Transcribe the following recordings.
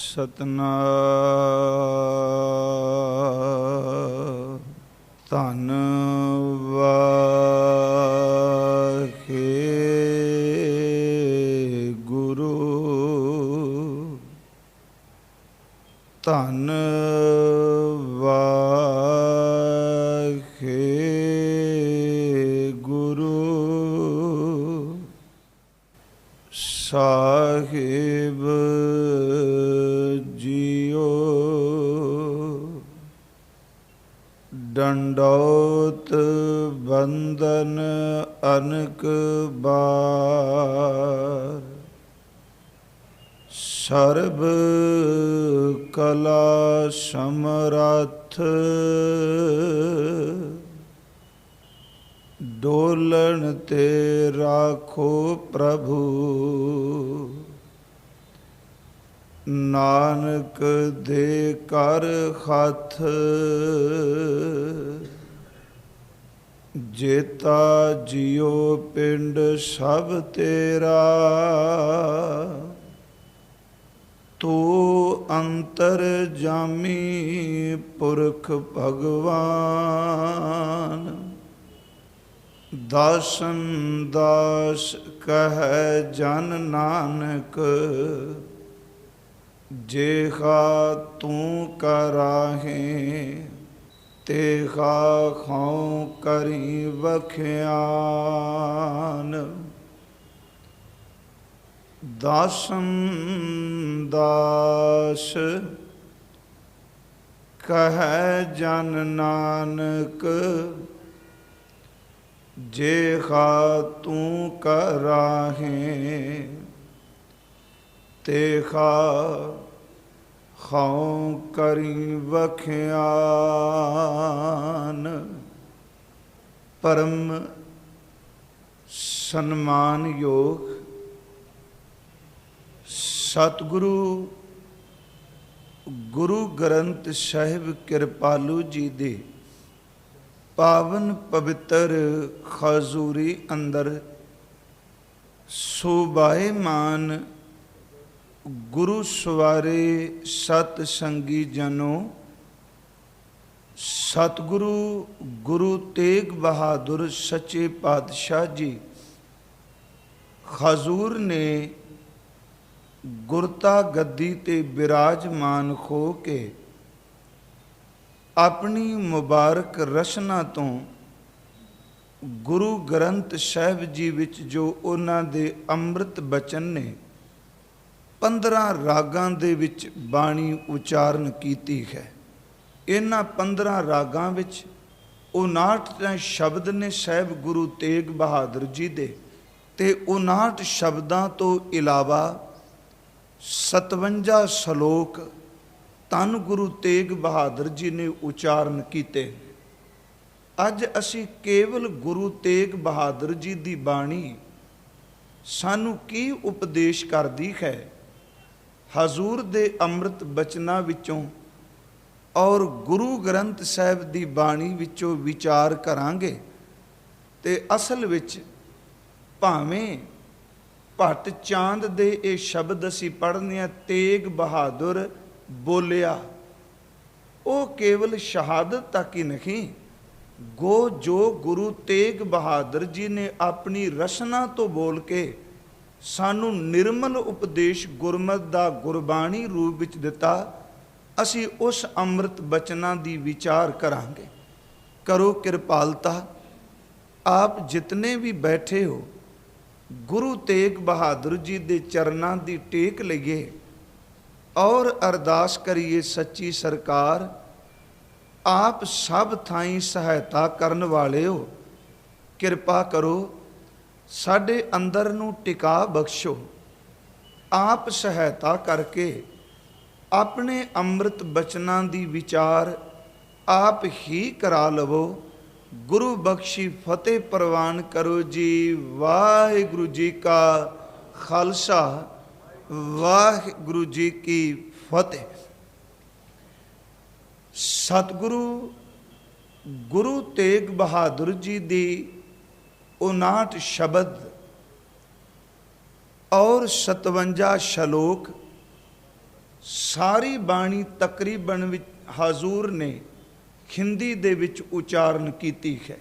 ਸਤਨਾਮ ਧੰਨ ਵਾਹਿਗੁਰੂ ਧੰਨ ਵਾਹਿਗੁਰੂ ਸਾਹਿਬ ਜੀਓ ਡੰਡੌਤ ਬੰਦਨ ਅਨਕ ਬਾਰ ਸਰਬ ਕਲਾ ਸਮਰੱਥ ਡੋਲਣ ਤੇ ਰਾਖੋ ਪ੍ਰਭੂ ਨਾਨਕ ਦੇ ਕਰ ਹੱਥ ਜੇਤਾ ਜਿਉ ਪਿੰਡ ਸਭ ਤੇਰਾ ਤੂੰ ਅੰਤਰ ਜਾਮੀ ਪੁਰਖ ਭਗਵਾਨ ਦਾਸਨ ਦਾਸ ਕਹੈ ਜਨ ਨਾਨਕ ਜੇਹਾ ਤੂੰ ਕਰਾਹੇ ਤੇਹਾ ਖਾਉ ਕਰੀ ਵਖਿਆਨ ਦਾਸਨ ਦਾਸ ਕਹੈ ਜਨ ਨਾਨਕ ਜੇਹਾ ਤੂੰ ਕਰਾਹੇ ਤੇਹਾ ਖਾਉ ਕਰੀ ਵਖਿਆਨ। ਪਰਮ ਸਨਮਾਨਯੋਗ ਸਤਿਗੁਰੂ ਗੁਰੂ ਗ੍ਰੰਥ ਸਾਹਿਬ ਕਿਰਪਾਲੂ ਜੀ ਦੇ ਪਾਵਨ ਪਵਿੱਤਰ ਖਜ਼ੂਰੀ ਅੰਦਰ ਸੁਭਾਏਮਾਨ ਗੁਰੂ ਸਵਾਰੇ ਸਤ ਸੰਗੀ ਜਨੋ ਸਤਿਗੁਰੂ ਗੁਰੂ ਤੇਗ ਬਹਾਦਰ ਸੱਚੇ ਪਾਤਸ਼ਾਹ ਜੀ ਖਜ਼ੂਰ ਨੇ ਗੁਰਤਾ ਗੱਦੀ ਤੇ ਬਿਰਾਜਮਾਨ ਹੋ ਕੇ ਆਪਣੀ ਮੁਬਾਰਕ ਰਚਨਾ ਤੋਂ ਗੁਰੂ ਗ੍ਰੰਥ ਸਾਹਿਬ ਜੀ ਵਿੱਚ ਜੋ ਉਹਨਾਂ ਦੇ ਅੰਮ੍ਰਿਤ ਬਚਨ ਨੇ 15 ਰਾਗਾਂ ਦੇ ਵਿੱਚ ਬਾਣੀ ਉਚਾਰਨ ਕੀਤੀ ਹੈ। ਇਹਨਾਂ 15 ਰਾਗਾਂ ਵਿੱਚ 59 ਸ਼ਬਦ ਨੇ ਸਾਹਿਬ ਗੁਰੂ ਤੇਗ ਬਹਾਦਰ ਜੀ ਦੇ ਤੇ 59 ਸ਼ਬਦਾਂ ਤੋਂ ਇਲਾਵਾ 57 ਸ਼ਲੋਕ ਧੰਨ ਗੁਰੂ ਤੇਗ ਬਹਾਦਰ ਜੀ ਨੇ ਉਚਾਰਨ ਕੀਤੇ। ਅੱਜ ਅਸੀਂ ਕੇਵਲ ਗੁਰੂ ਤੇਗ ਬਹਾਦਰ ਜੀ ਦੀ ਬਾਣੀ ਸਾਨੂੰ ਕੀ ਉਪਦੇਸ਼ ਕਰਦੀ ਹੈ ਹਜ਼ੂਰ ਦੇ ਅੰਮ੍ਰਿਤ ਬਚਨਾਂ ਵਿੱਚੋਂ ਔਰ ਗੁਰੂ ਗ੍ਰੰਥ ਸਾਹਿਬ ਦੀ ਬਾਣੀ ਵਿੱਚੋਂ ਵਿਚਾਰ ਕਰਾਂਗੇ। ਤੇ ਅਸਲ ਵਿੱਚ ਭਾਵੇਂ ਭੱਟ ਚਾਂਦ ਦੇ ਇਹ ਸ਼ਬਦ ਅਸੀਂ ਪੜ੍ਹਨੇ ਆ ਤੇਗ ਬਹਾਦਰ ਬੋਲਿਆ, ਉਹ ਕੇਵਲ ਸ਼ਹਾਦਤ ਤੱਕ ਹੀ ਨਹੀਂ ਗੋ ਜੋ ਗੁਰੂ ਤੇਗ ਬਹਾਦਰ ਜੀ ਨੇ ਆਪਣੀ ਰਚਨਾ ਤੋਂ ਬੋਲ ਕੇ ਸਾਨੂੰ ਨਿਰਮਲ ਉਪਦੇਸ਼ ਗੁਰਮਤਿ ਦਾ ਗੁਰਬਾਣੀ ਰੂਪ ਵਿੱਚ ਦਿੱਤਾ। ਅਸੀਂ ਉਸ ਅੰਮ੍ਰਿਤ ਬਚਨਾਂ ਦੀ ਵਿਚਾਰ ਕਰਾਂਗੇ। ਕਰੋ ਕਿਰਪਾਲਤਾ, ਆਪ ਜਿਤਨੇ ਵੀ ਬੈਠੇ ਹੋ ਗੁਰੂ ਤੇਗ ਬਹਾਦਰ ਜੀ ਦੇ ਚਰਨਾਂ ਦੀ ਟੇਕ ਲਈਏ ਔਰ ਅਰਦਾਸ ਕਰੀਏ ਸੱਚੀ ਸਰਕਾਰ ਆਪ ਸਭ ਥਾਈਂ ਸਹਾਇਤਾ ਕਰਨ ਵਾਲੇ ਹੋ, ਕਿਰਪਾ ਕਰੋ ਸਾਡੇ ਅੰਦਰ ਨੂੰ ਟਿਕਾ ਬਖਸ਼ੋ। ਆਪ ਸਹਾਇਤਾ ਕਰਕੇ ਆਪਣੇ ਅੰਮ੍ਰਿਤ ਬਚਨਾਂ ਦੀ ਵਿਚਾਰ ਆਪ ਹੀ ਕਰਾ ਲਵੋ। ਗੁਰੂ ਬਖਸ਼ੀ ਫਤਿਹ ਪ੍ਰਵਾਨ ਕਰੋ ਜੀ। ਵਾਹਿਗੁਰੂ ਜੀ ਕਾ ਖਾਲਸਾ, ਵਾਹਿਗੁਰੂ ਜੀ ਕੀ ਫਤਿਹ। ਸਤਿਗੁਰੂ ਗੁਰੂ ਤੇਗ ਬਹਾਦਰ ਜੀ ਦੀ 59 ਸ਼ਬਦ और 57 ਸ਼ਲੋਕ ਸਾਰੀ ਬਾਣੀ ਤਕਰੀਬਨ ਵਿੱਚ ਹਜ਼ੂਰ ਨੇ ਹਿੰਦੀ ਦੇ ਵਿੱਚ ਉਚਾਰਨ ਕੀਤੀ ਹੈ।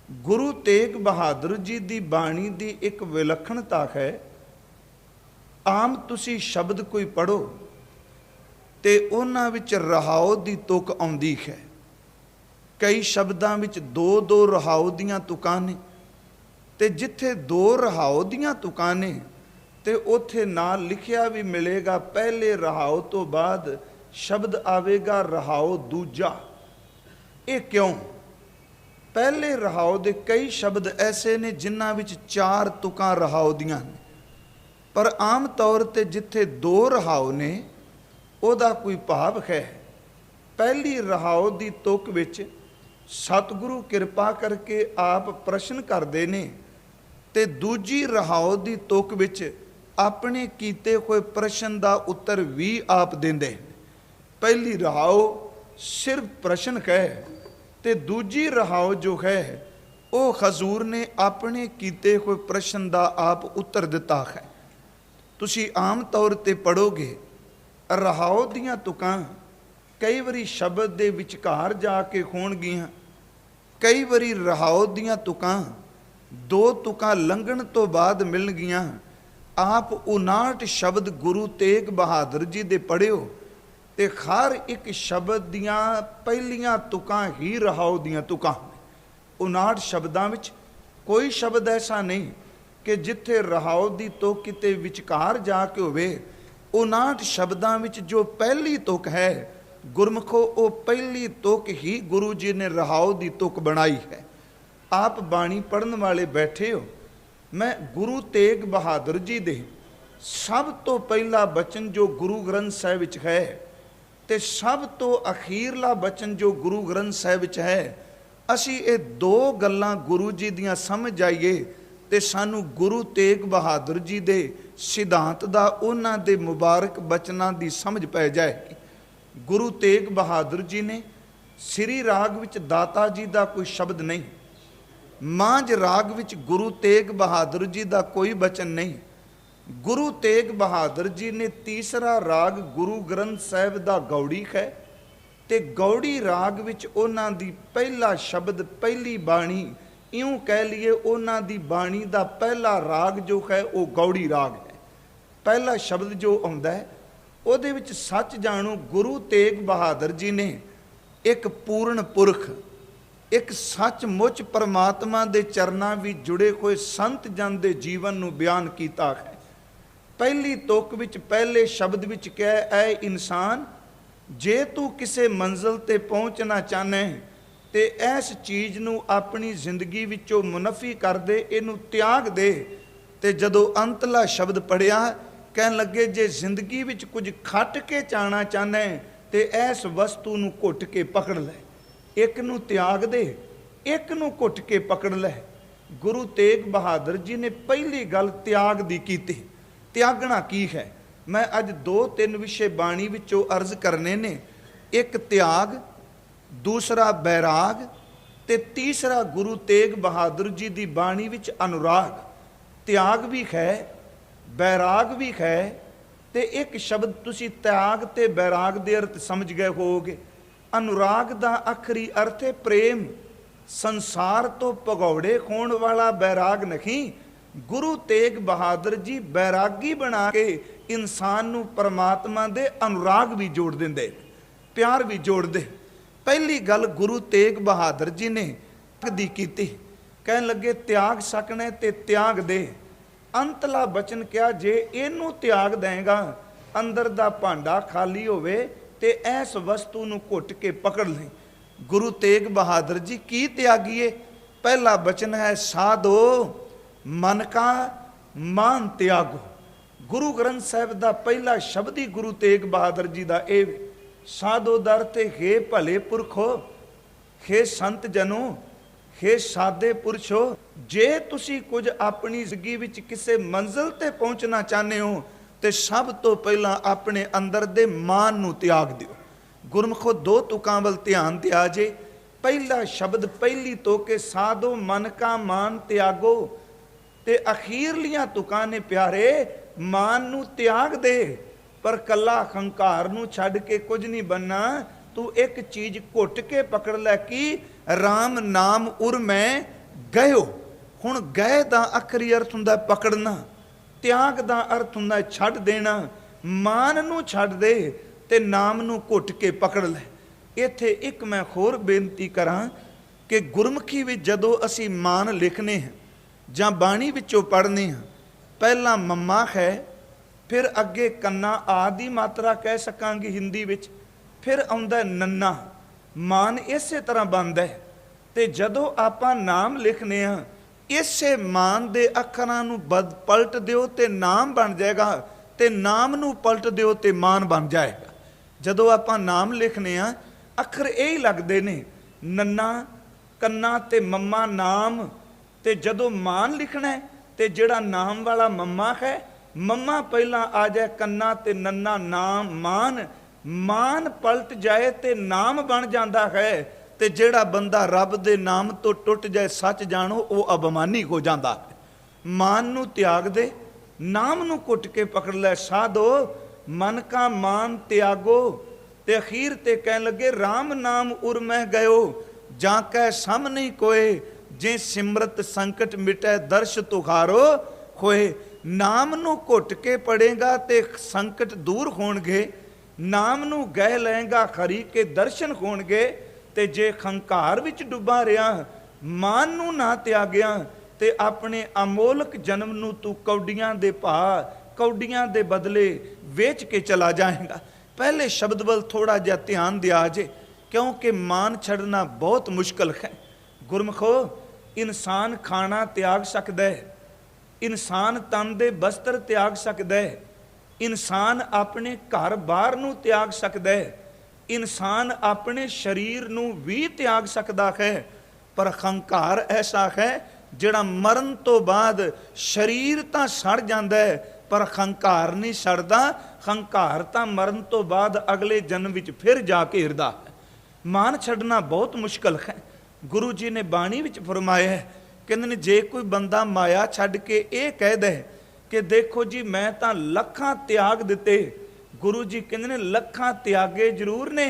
ਗੁਰੂ ਤੇਗ ਬਹਾਦਰ ਜੀ ਦੀ ਬਾਣੀ ਦੀ ਇੱਕ ਵਿਲੱਖਣਤਾ ਹੈ, ਆਮ ਤੁਸੀਂ ਸ਼ਬਦ ਕੋਈ ਪੜ੍ਹੋ ਤੇ ਉਹਨਾਂ ਵਿੱਚ ਰਹਾਉ ਦੀ ਤੁਕ ਆਉਂਦੀ ਹੈ। ਕਈ ਸ਼ਬਦਾਂ ਵਿੱਚ ਦੋ ਦੋ ਰਹਾਉ ਦੀਆਂ ਤੁਕਾਂ ਨੇ, ਤੇ ਜਿੱਥੇ ਦੋ ਰਹਾਉ ਦੀਆਂ ਤੁਕਾਂ ਨੇ ਤੇ ਉੱਥੇ ਨਾਲ ਲਿਖਿਆ ਵੀ ਮਿਲੇਗਾ ਪਹਿਲੇ ਰਹਾਉ ਤੋਂ ਬਾਅਦ ਸ਼ਬਦ ਆਵੇਗਾ ਰਹਾਉ ਦੂਜਾ। ਇਹ ਕਿਉਂ? ਪਹਿਲੇ ਰਹਾਉ ਦੇ ਕਈ ਸ਼ਬਦ ਐਸੇ ਨੇ ਜਿਨ੍ਹਾਂ ਵਿੱਚ ਚਾਰ ਤੁਕਾਂ ਰਹਾਉ ਦੀਆਂ ਨੇ, ਪਰ ਆਮ ਤੌਰ ਤੇ ਜਿੱਥੇ ਦੋ ਰਹਾਉ ਨੇ ਉਹਦਾ ਕੋਈ ਭਾਵ ਹੈ। ਪਹਿਲੀ ਰਹਾਉ ਦੀ ਤੁਕ ਵਿੱਚ ਸਤਿਗੁਰੂ ਕਿਰਪਾ ਕਰਕੇ ਆਪ ਪ੍ਰਸ਼ਨ ਕਰਦੇ ਨੇ, ਤੇ ਦੂਜੀ ਰਹਾਉ ਦੀ ਤੁਕ ਵਿੱਚ ਆਪਣੇ ਕੀਤੇ ਹੋਏ ਪ੍ਰਸ਼ਨ ਦਾ ਉੱਤਰ ਵੀ ਆਪ ਦਿੰਦੇ। ਪਹਿਲੀ ਰਹਾਉ ਸਿਰਫ ਪ੍ਰਸ਼ਨ ਹੈ, ਤੇ ਦੂਜੀ ਰਹਾਉ ਜੋ ਹੈ ਉਹ ਹਜ਼ੂਰ ਨੇ ਆਪਣੇ ਕੀਤੇ ਹੋਏ ਪ੍ਰਸ਼ਨ ਦਾ ਆਪ ਉੱਤਰ ਦਿੱਤਾ ਹੈ। ਤੁਸੀਂ ਆਮ ਤੌਰ ਤੇ ਪੜ੍ਹੋਗੇ ਰਹਾਉ ਦੀਆਂ ਤੁਕਾਂ ਕਈ ਵਾਰੀ ਸ਼ਬਦ ਦੇ ਵਿਚਕਾਰ ਜਾ ਕੇ ਹੋਣਗੀਆਂ, ਕਈ ਵਾਰੀ ਰਹਾਉ ਦੀਆਂ ਤੁਕਾਂ ਦੋ ਤੁਕਾਂ ਲੰਘਣ ਤੋਂ ਬਾਅਦ ਮਿਲਣਗੀਆਂ। ਆਪ 59 ਸ਼ਬਦ ਗੁਰੂ ਤੇਗ ਬਹਾਦਰ ਜੀ ਦੇ ਪੜ੍ਹਿਓ ਤੇ ਹਰ ਇੱਕ ਸ਼ਬਦ ਦੀਆਂ ਪਹਿਲੀਆਂ ਤੁਕਾਂ ਹੀ ਰਹਾਉ ਦੀਆਂ ਤੁਕਾਂ। 59 ਸ਼ਬਦਾਂ ਵਿੱਚ ਕੋਈ ਸ਼ਬਦ ਐਸਾ ਨਹੀਂ ਕਿ ਜਿੱਥੇ ਰਹਾਉ ਦੀ ਤੁਕ ਕਿਤੇ ਵਿਚਕਾਰ ਜਾ ਕੇ ਹੋਵੇ। 59 ਸ਼ਬਦਾਂ ਵਿੱਚ ਜੋ ਪਹਿਲੀ ਤੁਕ ਹੈ ਗੁਰਮੁਖੋ, ਉਹ ਪਹਿਲੀ ਤੁਕ ਹੀ ਗੁਰੂ ਜੀ ਨੇ ਰਹਾਉ ਦੀ ਤੁਕ ਬਣਾਈ ਹੈ। ਆਪ ਬਾਣੀ ਪੜ੍ਹਨ ਵਾਲੇ ਬੈਠੇ ਹੋ, ਮੈਂ ਗੁਰੂ ਤੇਗ ਬਹਾਦਰ ਜੀ ਦੇ ਸਭ ਤੋਂ ਪਹਿਲਾ ਬਚਨ ਜੋ ਗੁਰੂ ਗ੍ਰੰਥ ਸਾਹਿਬ ਵਿੱਚ ਹੈ ਤੇ ਸਭ ਤੋਂ ਅਖੀਰਲਾ ਬਚਨ ਜੋ ਗੁਰੂ ਗ੍ਰੰਥ ਸਾਹਿਬ ਵਿੱਚ ਹੈ, ਅਸੀਂ ਇਹ ਦੋ ਗੱਲਾਂ ਗੁਰੂ ਜੀ ਦੀਆਂ ਸਮਝ ਆਈਏ ਤੇ ਸਾਨੂੰ ਗੁਰੂ ਤੇਗ ਬਹਾਦਰ ਜੀ ਦੇ ਸਿਧਾਂਤ ਦਾ, ਉਹਨਾਂ ਦੇ ਮੁਬਾਰਕ ਬਚਨਾਂ ਦੀ ਸਮਝ ਪੈ ਜਾਏਗੀ। ਗੁਰੂ ਤੇਗ ਬਹਾਦਰ ਜੀ ਨੇ ਸ੍ਰੀ ਰਾਗ ਵਿੱਚ ਦਾਤਾ ਜੀ ਦਾ ਕੋਈ ਸ਼ਬਦ ਨਹੀਂ, ਮਾਂਝ ਰਾਗ ਵਿੱਚ ਗੁਰੂ ਤੇਗ ਬਹਾਦਰ ਜੀ ਦਾ ਕੋਈ ਬਚਨ ਨਹੀਂ। ਗੁਰੂ ਤੇਗ ਬਹਾਦਰ ਜੀ ਨੇ ਤੀਸਰਾ ਰਾਗ ਗੁਰੂ ਗ੍ਰੰਥ ਸਾਹਿਬ ਦਾ ਗੌੜੀ ਹੈ, ਤੇ ਗੌੜੀ ਰਾਗ ਵਿੱਚ ਉਹਨਾਂ ਦੀ ਪਹਿਲਾ ਸ਼ਬਦ, ਪਹਿਲੀ ਬਾਣੀ, ਇਉਂ ਕਹਿ ਲਈਏ ਉਹਨਾਂ ਦੀ ਬਾਣੀ ਦਾ ਪਹਿਲਾ ਰਾਗ ਜੋ ਹੈ ਉਹ ਗੌੜੀ ਰਾਗ ਹੈ। ਪਹਿਲਾ ਸ਼ਬਦ ਜੋ ਆਉਂਦਾ ਹੈ ਉਹਦੇ ਵਿੱਚ ਸੱਚ ਜਾਣੋ ਗੁਰੂ ਤੇਗ ਬਹਾਦਰ ਜੀ ਨੇ ਇੱਕ ਪੂਰਨ ਪੁਰਖ, ਇੱਕ ਸੱਚਮੁੱਚ ਪਰਮਾਤਮਾ ਦੇ ਚਰਨਾਂ ਵਿੱਚ ਜੁੜੇ ਹੋਏ ਸੰਤ ਜਨ ਦੇ ਜੀਵਨ ਨੂੰ ਬਿਆਨ ਕੀਤਾ ਹੈ। ਪਹਿਲੀ ਤੁਕ ਵਿੱਚ ਪਹਿਲੇ ਸ਼ਬਦ ਵਿੱਚ ਕਿਹਾ, ਐ ਇਨਸਾਨ, ਜੇ ਤੂੰ ਕਿਸੇ ਮੰਜ਼ਿਲ ਤੇ ਪਹੁੰਚਣਾ ਚਾਹੁੰਦਾ ਤੇ ਇਸ ਚੀਜ਼ ਨੂੰ ਆਪਣੀ ਜ਼ਿੰਦਗੀ ਵਿੱਚੋਂ ਮੁਨਫੀ ਕਰ ਦੇ, ਇਹਨੂੰ ਤਿਆਗ ਦੇ। ਤੇ ਜਦੋਂ ਅੰਤਲਾ ਸ਼ਬਦ ਪੜਿਆ, ਕਹਿਣ ਲੱਗੇ ਜੇ ਜ਼ਿੰਦਗੀ ਵਿੱਚ ਕੁਝ ਖੱਟ ਕੇ ਜਾਣਾ ਚਾਹੁੰਦਾ ਤੇ ਇਸ ਵਸਤੂ ਨੂੰ ਘੁੱਟ ਕੇ ਪਕੜ ਲੈ, ਇੱਕ ਨੂੰ ਤਿਆਗ ਦੇ, ਇੱਕ ਨੂੰ ਘੁੱਟ ਕੇ ਪਕੜ ਲੈ। ਗੁਰੂ ਤੇਗ ਬਹਾਦਰ ਜੀ ਨੇ ਪਹਿਲੀ ਗੱਲ ਤਿਆਗ ਦੀ ਕੀਤੀ। ਤਿਆਗਣਾ ਕੀ ਹੈ? ਮੈਂ ਅੱਜ 2-3 ਵਿਸ਼ੇ ਬਾਣੀ ਵਿੱਚੋਂ ਅਰਜ਼ ਕਰਨੇ ਨੇ। ਇੱਕ ਤਿਆਗ, ਦੂਸਰਾ ਬੈਰਾਗ, ਤੇ ਤੀਸਰਾ ਗੁਰੂ ਤੇਗ ਬਹਾਦਰ ਜੀ ਦੀ ਬਾਣੀ ਵਿੱਚ ਅਨੁਰਾਗ। ਤਿਆਗ ਵੀ ਹੈ, ਬੈਰਾਗ ਵੀ ਹੈ, ਤੇ ਇੱਕ ਸ਼ਬਦ ਤੁਸੀਂ ਤਿਆਗ ਤੇ ਬੈਰਾਗ ਦੇ ਅਰਥ ਸਮਝ ਗਏ ਹੋਵੋਗੇ। ਅਨੁਰਾਗ ਦਾ ਆਖਰੀ ਅਰਥ ਹੈ ਪ੍ਰੇਮ, ਸੰਸਾਰ ਤੋਂ ਭਗੌੜੇ ਹੋਣ ਵਾਲਾ ਬੈਰਾਗ ਨਹੀਂ। ਗੁਰੂ ਤੇਗ ਬਹਾਦਰ ਜੀ ਬੈਰਾਗੀ ਬਣਾ ਕੇ ਇਨਸਾਨ ਨੂੰ ਪਰਮਾਤਮਾ ਦੇ ਅਨੁਰਾਗ ਵੀ ਜੋੜ ਦਿੰਦੇ, ਪਿਆਰ ਵੀ ਜੋੜਦੇ। ਪਹਿਲੀ ਗੱਲ ਗੁਰੂ ਤੇਗ ਬਹਾਦਰ ਜੀ ਨੇ ਦੀ ਕੀਤੀ, ਕਹਿਣ ਲੱਗੇ ਤਿਆਗ ਸਕਣਾ ਤੇ ਤਿਆਗ ਦੇ। ਅੰਤਲਾ ਬਚਨ ਕਿਹਾ, ਜੇ ਇਹਨੂੰ ਤਿਆਗ ਦੇਗਾ, ਅੰਦਰ ਦਾ ਭਾਂਡਾ ਖਾਲੀ ਹੋਵੇ ਤੇ ਇਸ ਵਸਤੂ ਨੂੰ ਘੁੱਟ ਕੇ ਪਕੜ ਲੈ। ਗੁਰੂ ਤੇਗ ਬਹਾਦਰ ਜੀ ਕੀ ਤਿਆਗੀਏ? ਪਹਿਲਾ ਬਚਨ ਹੈ ਸਾਧੋ ਮਨ ਕਾ ਮਾਨ ਤਿਆਗੋ। ਗੁਰੂ ਗ੍ਰੰਥ ਸਾਹਿਬ ਦਾ ਪਹਿਲਾ ਸ਼ਬਦ ਹੀ ਗੁਰੂ ਤੇਗ ਬਹਾਦਰ ਜੀ ਦਾ ਇਹ, ਸਾਧੋ ਦਰ ਤੇ ਹੇ ਭਲੇ ਪੁਰਖੋ, ਹੇ ਸੰਤ ਜਨੋ, ਹੇ ਸਾਦੇ ਪੁਰਸ਼ੋ, ਜੇ ਤੁਸੀਂ ਕੁਝ ਆਪਣੀ ਜ਼ਿੰਦਗੀ ਵਿੱਚ ਕਿਸੇ ਮੰਜ਼ਿਲ ਤੇ ਪਹੁੰਚਣਾ ਚਾਹੁੰਦੇ ਹੋ ਤੇ ਸਭ ਤੋਂ ਪਹਿਲਾਂ ਆਪਣੇ ਅੰਦਰ ਦੇ ਮਾਨ ਨੂੰ ਤਿਆਗ ਦਿਓ। ਗੁਰਮੁਖੋ, ਦੋ ਤੁਕਾਂ ਵੱਲ ਧਿਆਨ ਦਿਆ ਜੇ। ਪਹਿਲਾ ਸ਼ਬਦ ਪਹਿਲੀ ਤੋਕੇ ਸਾਧੋ ਮਨ ਕਾ ਮਾਨ ਤਿਆਗੋ, ਤੇ ਅਖੀਰਲੀਆਂ ਤੁਕਾਂ ਨੇ ਪਿਆਰੇ ਮਾਨ ਨੂੰ ਤਿਆਗ ਦੇ। पर कला हंकार नूं छड्ड के कुछ नहीं बनना। तू एक चीज घुट के पकड़ लै कि राम नाम उर मैं गयो। हुण गए दा आखरी अर्थ हुंदा पकड़ना, त्याग दा अर्थ हुंदा छड्ड देना। मान नूं छड्ड दे ते नाम नूं घुट के पकड़ लै। इत्थे एक मैं होर बेनती करां कि गुरमुखी विच जदों असीं मान लिखने हैं जां बाणी विचों पढ़ने हैं, पहला मम्मा है, फिर अगे कन्ना आदि मात्रा कह सकांगे हिंदी विच, फिर आउंदा नन्ना। मान इसे तरह बनता है। तो जदों आपां नाम लिखने हाँ, इसे मान दे अखरां नूं पलट दिओ ते नाम बन जाएगा, ते नाम नूं पलट दिओ ते मान बन जाएगा। जदों आपां नाम लिखने हाँ, अखर यही लगते ने, नन्ना कन्ना ते मम्मा नाम। ते जदों मान लिखना है ते जिहड़ा नाम वाला मम्मा है, मम्मा पहला आ जाए, कन्ना ते नन्ना नाम मान। मान पलट जाए ते नाम बन जाता है। ते जिहड़ा बंदा रब दे नाम तो टुट जाए, सच जानो, वो अभिमानी हो जाता है। मान नूं त्याग दे, नाम नूं घुट के पकड़ लै। साधो मन का मान त्यागो। ते अखीर ते कह लगे राम नाम उर मैं गयो, जाकै सम नहीं कोए, जे सिमरत संकट मिटै दर्श तुहारो होए। नाम नूं घुट के पढ़ेगा ते संकट दूर होणगे, नाम नूं गह लएगा खरी के दर्शन होणगे। ते जे खंकार विच डुबा रिया, मान नूं ना त्यागिया, ते अपने अमोलक जन्म नूं तू कौडियां दे भा, कौडियां दे बदले वेच के चला जाएगा। पहले शब्द वल थोड़ा जिहा ध्यान दिया जे, क्योंकि मान छड़ना बहुत मुश्किल है। गुरमुखो, इंसान खाना त्याग सकता है, इंसान तन दे बस्तर त्याग सकता है, इंसान अपने घर बार नूं त्याग सकता है, इंसान अपने शरीर नूं भी त्याग सकता है। पर हंकार ऐसा है जिहड़ा मरण तो बाद शरीर तां सड़ जांदा है, पर हंकार नहीं सड़दा। हंकार तां मरण तो बाद अगले जन्म विच फिर जा घेरदा है। मान छड्डना बहुत मुश्किल है। गुरु जी ने बाणी विच फरमाया है, कहंदे ने जे कोई बंदा माया छड्ड के ये कह दे कि देखो जी मैं तां लखां त्याग दिते, गुरु जी कहंदे ने लखां त्यागे जरूर ने,